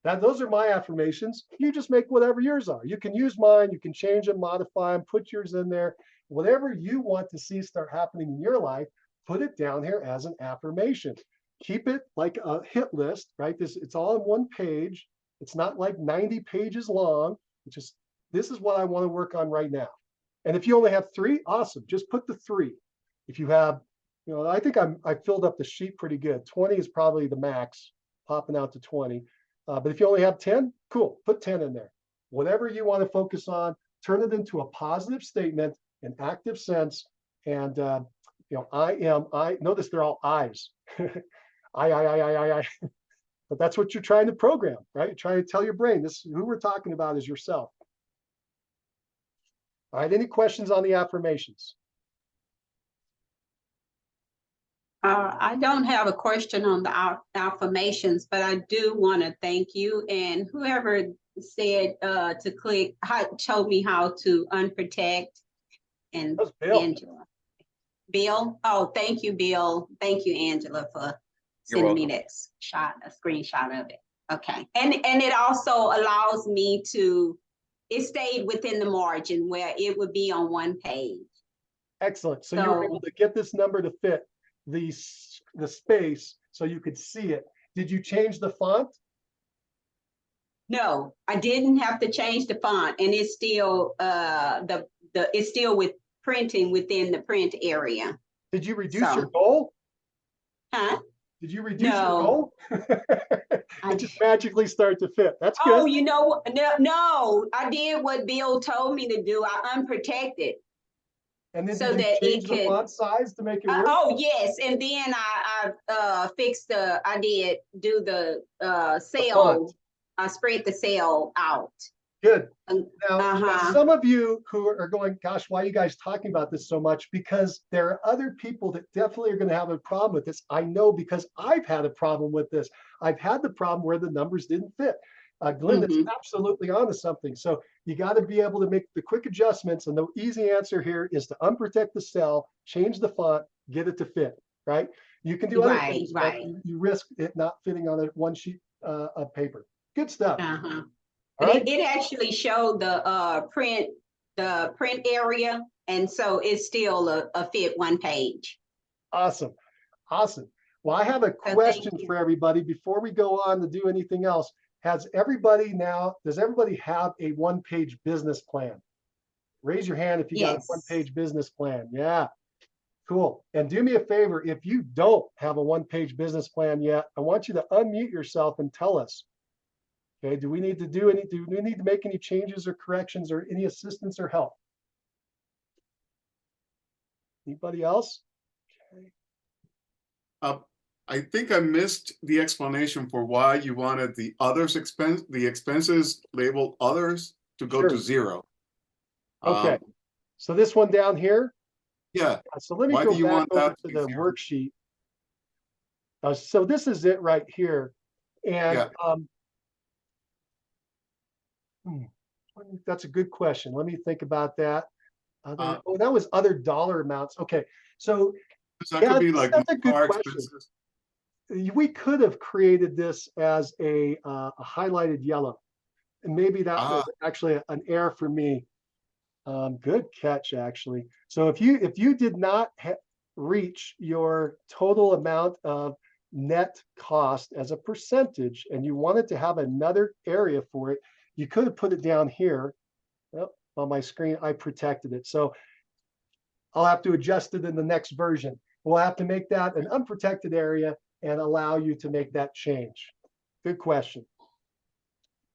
Speaker 1: Now, those are my affirmations. You just make whatever yours are. You can use mine. You can change them, modify them, put yours in there. Whatever you want to see start happening in your life, put it down here as an affirmation. Keep it like a hit list, right? It's all on one page. It's not like 90 pages long. It's just, this is what I want to work on right now. And if you only have 3, awesome. Just put the 3. If you have, I think I filled up the sheet pretty good. 20 is probably the max, popping out to 20. But if you only have 10, cool, put 10 in there. Whatever you want to focus on, turn it into a positive statement, an active sense. And, notice they're all I's. I. But that's what you're trying to program, right? You're trying to tell your brain, this, who we're talking about is yourself. All right, any questions on the affirmations?
Speaker 4: I don't have a question on the affirmations, but I do want to thank you and whoever said to click, told me how to unprotect and
Speaker 1: That's Bill.
Speaker 4: Angela. Bill? Oh, thank you, Bill. Thank you, Angela, for
Speaker 5: You're
Speaker 4: sending me
Speaker 5: welcome.
Speaker 4: that a screenshot of it. Okay. And it also allows me to, it stayed within the margin where it would be on one page.
Speaker 1: Excellent. So you were able to get this number to fit the space so you could see it. Did you change the font?
Speaker 4: No, I didn't have to change the font, and it's still it's still with printing within the print area.
Speaker 1: Did you reduce your
Speaker 4: So-
Speaker 1: goal?
Speaker 4: Huh?
Speaker 1: Did you reduce your
Speaker 4: No.
Speaker 1: goal?
Speaker 4: I-
Speaker 1: It just magically started to fit. That's
Speaker 4: Oh,
Speaker 1: good.
Speaker 4: you know, no, I did what Bill told me to do. I unprotected.
Speaker 1: And then
Speaker 4: so
Speaker 1: did you
Speaker 4: that it
Speaker 1: change the
Speaker 4: could-
Speaker 1: font size to make it work?
Speaker 4: Oh, yes, and then I fixed I did do the cell.
Speaker 1: font.
Speaker 4: I spread the cell out.
Speaker 1: Good.
Speaker 4: And-
Speaker 1: Now, some of you who are going, gosh, why are you guys talking about this so much? Because there are other people that definitely are going to have a problem with this. I know because I've had a problem with this. I've had the problem where the numbers didn't fit. Glenda's absolutely onto something. So you got to be able to make the quick adjustments. And the easy answer here is to unprotect the cell, change the font, get it to fit, right? You can do other
Speaker 4: Right,
Speaker 1: things, but
Speaker 4: right.
Speaker 1: you risk it not fitting on a one sheet of paper. Good stuff.
Speaker 4: Uh-huh.
Speaker 1: All
Speaker 4: But
Speaker 1: right.
Speaker 4: it actually showed the print area, and so it's still a fit one page.
Speaker 1: Awesome. Awesome. Well, I have a
Speaker 4: thank
Speaker 1: question
Speaker 4: you.
Speaker 1: for everybody before we go on to do anything else. Does everybody have a one-page business plan? Raise your hand if you got a
Speaker 4: Yes.
Speaker 1: one-page business plan. Yeah. Cool. And do me a favor, if you don't have a one-page business plan yet, I want you to unmute yourself and tell us. Okay, do we need to make any changes or corrections or any assistance or help? Anybody else?
Speaker 3: I think I missed the explanation for why you wanted the expenses labeled others to go
Speaker 1: Sure.
Speaker 3: to zero.
Speaker 1: Okay. So this one down here.
Speaker 3: Yeah,
Speaker 1: So let me
Speaker 3: Why
Speaker 1: go
Speaker 3: do you
Speaker 1: back
Speaker 3: want
Speaker 1: over
Speaker 3: that
Speaker 1: to
Speaker 3: to be
Speaker 1: the
Speaker 3: zero?
Speaker 1: worksheet. So this is it right here. And
Speaker 3: Yeah.
Speaker 1: That's a good question. Let me think about that.
Speaker 3: Uh,
Speaker 1: Oh, that was other dollar amounts. Okay. So
Speaker 3: that
Speaker 1: yeah,
Speaker 3: could be like
Speaker 1: that's a good
Speaker 3: car
Speaker 1: question.
Speaker 3: expenses.
Speaker 1: We could have created this as a highlighted yellow. And maybe that was actually an error for me. Good catch, actually. So if you did not reach your total amount of net cost as a percentage and you wanted to have another area for it, you could have put it down here. Oh, on my screen, I protected it. So I'll have to adjust it in the next version. We'll have to make that an unprotected area and allow you to make that change. Good question.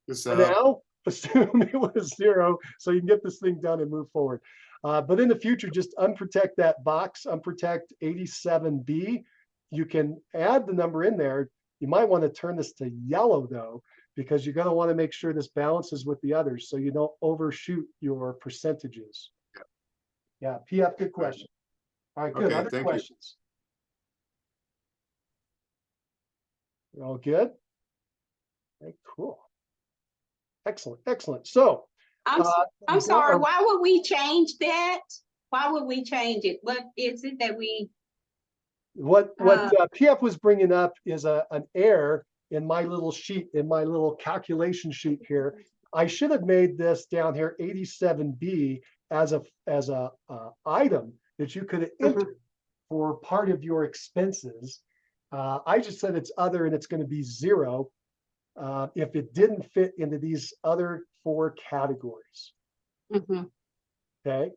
Speaker 1: For now, assume it was zero so you can get this thing done and move forward. But in the future, just unprotect that box, unprotect 87B. You can add the number in there. You might want to turn this to yellow though, because you're going to want to make sure this balances with the others so you don't overshoot your percentages. Yeah, PF, good question. All right, good.
Speaker 3: Okay,
Speaker 1: Other
Speaker 3: thank you.
Speaker 1: questions? You're all good? Okay, cool. Excellent, excellent. So,
Speaker 4: I'm sorry, why would we change that? Why would we change it? What is it that we?
Speaker 1: what PF was bringing up is an error in my little sheet, in my little calculation sheet here. I should have made this down here 87B as a item that you could enter for part of your expenses. I just said it's other and it's going to be zero if it didn't fit into these other four categories. Okay.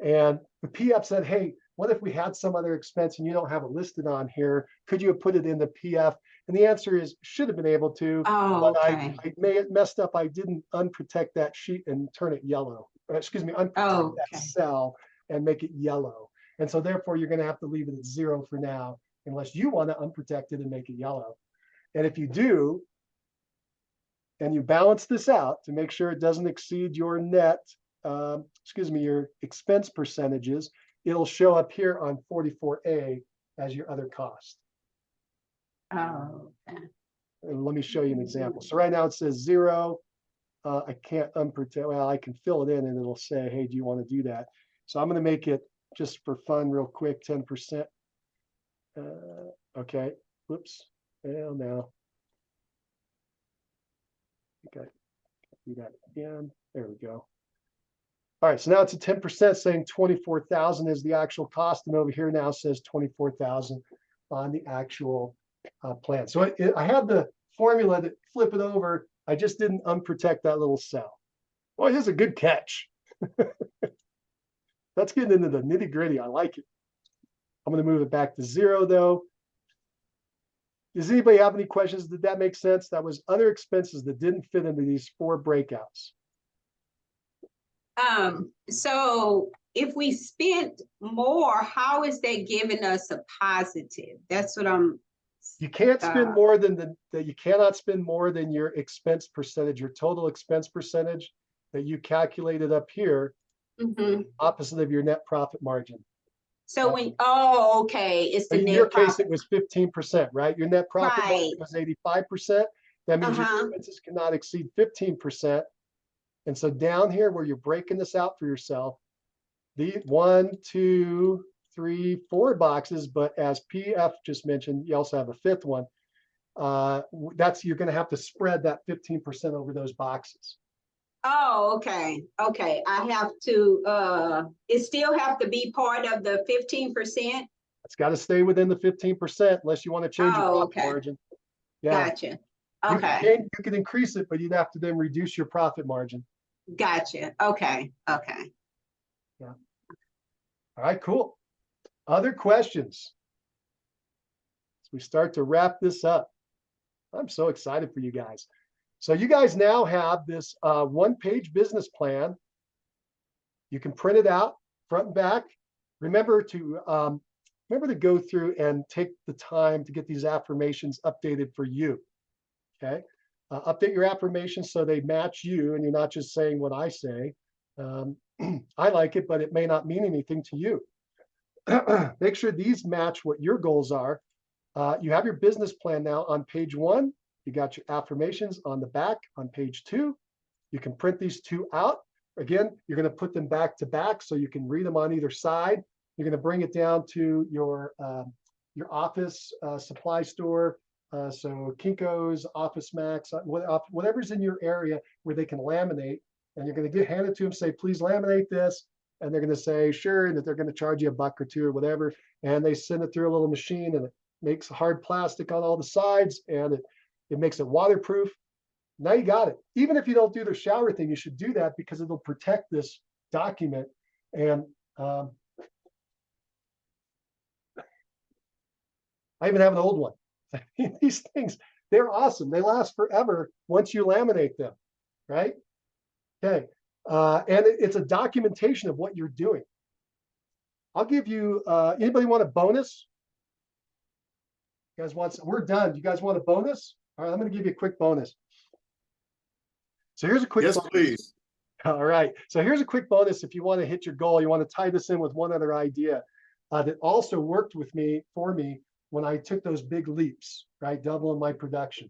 Speaker 1: And the PF said, hey, what if we had some other expense and you don't have it listed on here? Could you have put it in the PF? And the answer is should have been able to, but I may have messed up. I didn't unprotect that sheet and turn it yellow. Excuse me, unprotect that cell and make it yellow. And so therefore you're going to have to leave it at zero for now, unless you want to unprotect it and make it yellow. And if you do, and you balance this out to make sure it doesn't exceed your net, your expense percentages, it'll show up here on 44A as your other cost.
Speaker 4: Oh, okay.
Speaker 1: And let me show you an example. So right now it says 0. I can't unprotect. Well, I can fill it in and it'll say, hey, do you want to do that? So I'm going to make it just for fun real quick, 10%. Okay. Whoops. Well, now. Okay. Do that again. There we go. All right. So now it's a 10% saying 24,000 is the actual cost. And over here now says 24,000 on the actual plan. So I have the formula to flip it over. I just didn't unprotect that little cell. Boy, this is a good catch. That's getting into the nitty gritty. I like it. I'm going to move it back to 0 though. Does anybody have any questions? Did that make sense? That was other expenses that didn't fit into these 4 breakouts.
Speaker 4: So if we spent more, how is that giving us a positive? That's what I'm.
Speaker 1: You can't spend more than you cannot spend more than your expense percentage, your total expense percentage that you calculated up here, opposite of your net profit margin.
Speaker 4: So when, oh, okay, it's the
Speaker 1: In
Speaker 4: net
Speaker 1: your case,
Speaker 4: profit.
Speaker 1: it was 15%, right? Your net profit margin
Speaker 4: Right.
Speaker 1: was 85%. That means your expenses cannot exceed 15%. And so down here where you're breaking this out for yourself, the 1, 2, 3, 4 boxes, but as PF just mentioned, you also have a 5th one. That's, you're going to have to spread that 15% over those boxes.
Speaker 4: Oh, okay, okay. I have to, it still have to be part of the 15%?
Speaker 1: It's got to stay within the 15% unless you want to change your profit margin. Yeah.
Speaker 4: Gotcha.
Speaker 1: You
Speaker 4: Okay,
Speaker 1: you can increase it, but you'd have to then reduce your profit margin.
Speaker 4: gotcha. Okay, okay.
Speaker 1: Yeah. All right, cool. Other questions? As we start to wrap this up, I'm so excited for you guys. So you guys now have this 1-page business plan. You can print it out front and back. Remember to go through and take the time to get these affirmations updated for you. Okay, update your affirmations so they match you, and you're not just saying what I say. I like it, but it may not mean anything to you. Make sure these match what your goals are. You have your business plan now on page 1. You got your affirmations on the back on page 2. You can print these 2 out. Again, you're going to put them back to back so you can read them on either side. You're going to bring it down to your office supply store. So Kinko's, Office Max, whatever's in your area where they can laminate. And you're going to hand it to them, say, please laminate this. And they're going to say, sure, and that they're going to charge you $1 or $2 or whatever. And they send it through a little machine and it makes hard plastic on all the sides and it makes it waterproof. Now you got it. Even if you don't do the shower thing, you should do that because it'll protect this document. And I even have an old one. These things, they're awesome. They last forever once you laminate them, right? Okay. And it's a documentation of what you're doing. I'll give you, anybody want a bonus? You guys want, we're done. You guys want a bonus? All right, I'm going to give you a quick bonus. So here's a quick bonus.
Speaker 3: Please.
Speaker 1: All right. So here's a quick bonus. If you want to hit your goal, you want to tie this in with one other idea that also worked for me when I took those big leaps, right? Doubling my production.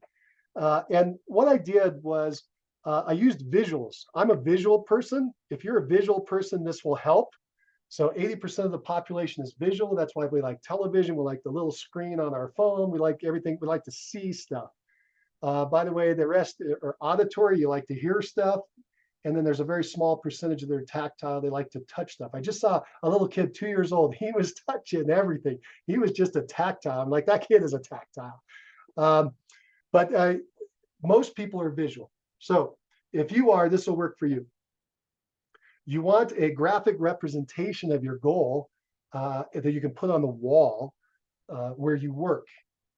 Speaker 1: And what I did was I used visuals. I'm a visual person. If you're a visual person, this will help. So 80% of the population is visual. That's why we like television. We like the little screen on our phone. We like everything. We like to see stuff. By the way, the rest are auditory. You like to hear stuff. And then there's a very small percentage of their tactile. They like to touch stuff. I just saw a little kid, 2 years old. He was touching everything. He was just a tactile. I'm like, that kid is a tactile. But most people are visual. So if you are, this will work for you. You want a graphic representation of your goal that you can put on the wall where you work.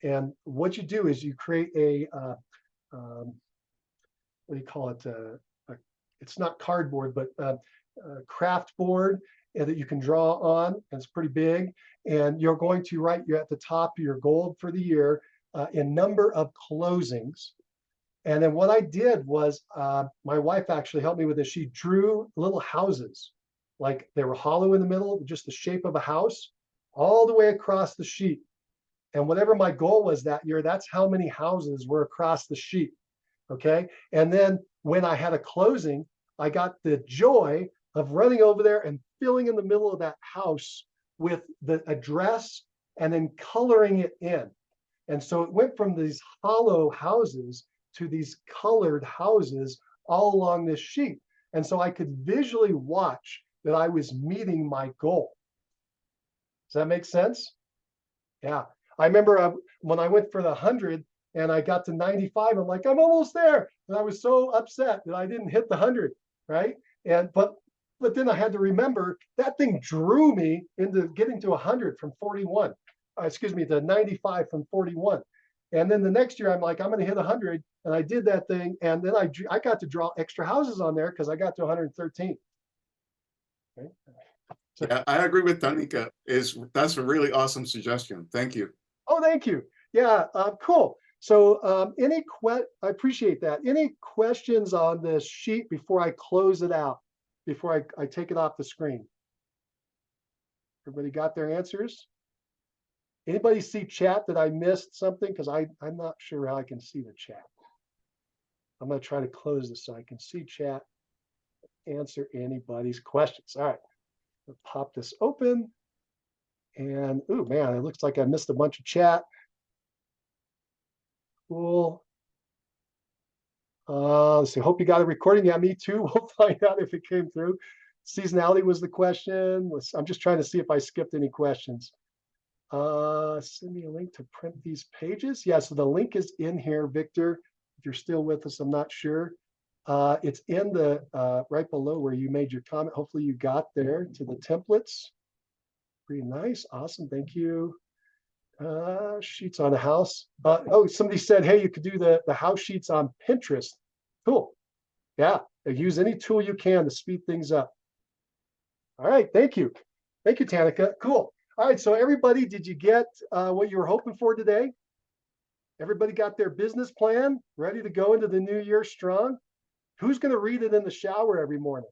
Speaker 1: And what you do is you create a, what do you call it? It's not cardboard, but a craft board that you can draw on. And it's pretty big. And you're going to write at the top of your goal for the year in number of closings. And then what I did was my wife actually helped me with this. She drew little houses, like they were hollow in the middle, just the shape of a house. all the way across the sheet. And whatever my goal was that year, that's how many houses were across the sheet. Okay. And then when I had a closing, I got the joy of running over there and filling in the middle of that house with the address and then coloring it in. And so it went from these hollow houses to these colored houses all along this sheet. And so I could visually watch that I was meeting my goal. Does that make sense? Yeah. I remember when I went for the 100 and I got to 95, I'm like, I'm almost there. And I was so upset that I didn't hit the 100, right? And but then I had to remember that thing drew me into getting to 100 from 41. Excuse me, to 95 from 41. And then the next year I'm like, I'm going to hit 100, and I did that thing, and then I got to draw extra houses on there because I got to 113. Okay. So,
Speaker 3: Yeah, I agree with Tanika. That's a really awesome suggestion. Thank you.
Speaker 1: oh, thank you. Yeah, cool. So I appreciate that. Any questions on this sheet before I close it out, before I take it off the screen? Everybody got their answers? Anybody see chat that I missed something? Because I'm not sure how I can see the chat. I'm going to try to close this so I can see chat, answer anybody's questions. All right, I'll pop this open. And, oh man, it looks like I missed a bunch of chat. Cool. Let's see, hope you got a recording. Yeah, me too. We'll find out if it came through. Seasonality was the question. I'm just trying to see if I skipped any questions. Send me a link to print these pages. Yeah, so the link is in here, Victor. If you're still with us, I'm not sure. It's in the right below where you made your comment. Hopefully you got there to the templates. Pretty nice. Awesome. Thank you. Sheets on a house. Oh, somebody said, hey, you could do the house sheets on Pinterest. Cool. Yeah, use any tool you can to speed things up. All right, thank you. Thank you, Tanika. Cool. All right, so everybody, did you get what you were hoping for today? Everybody got their business plan ready to go into the new year strong? Who's going to read it in the shower every morning?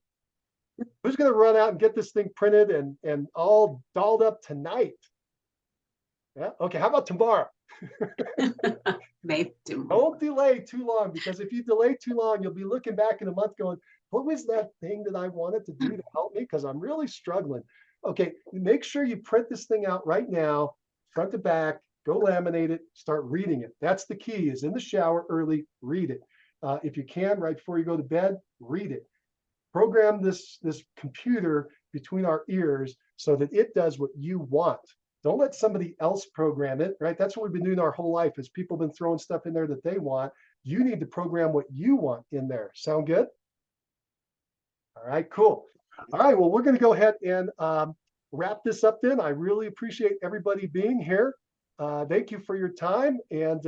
Speaker 1: Who's going to run out and get this thing printed and all dolled up tonight? Yeah. Okay. How about tomorrow?
Speaker 4: Maybe tomorrow.
Speaker 1: Don't delay too long, because if you delay too long, you'll be looking back in a month going, what was that thing that I wanted to do to help me? Because I'm really struggling. Okay. Make sure you print this thing out right now, front to back, go laminate it, start reading it. That's the key, is in the shower early, read it. If you can, right before you go to bed, read it. Program this computer between our ears so that it does what you want. Don't let somebody else program it, right? That's what we've been doing our whole life, is people have been throwing stuff in there that they want. You need to program what you want in there. Sound good? All right, cool. All right, well, we're going to go ahead and wrap this up then. I really appreciate everybody being here. Thank you for your time. And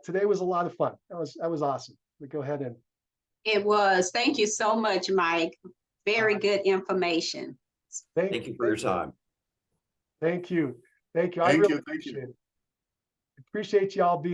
Speaker 1: today was a lot of fun. That was awesome. We go ahead and.
Speaker 4: It was. Thank you so much, Mike. Very good information.
Speaker 5: Thank you for your time.
Speaker 1: Thank you. Thank you.
Speaker 3: Thank
Speaker 1: I really
Speaker 3: you.
Speaker 1: appreciate it. Appreciate y'all being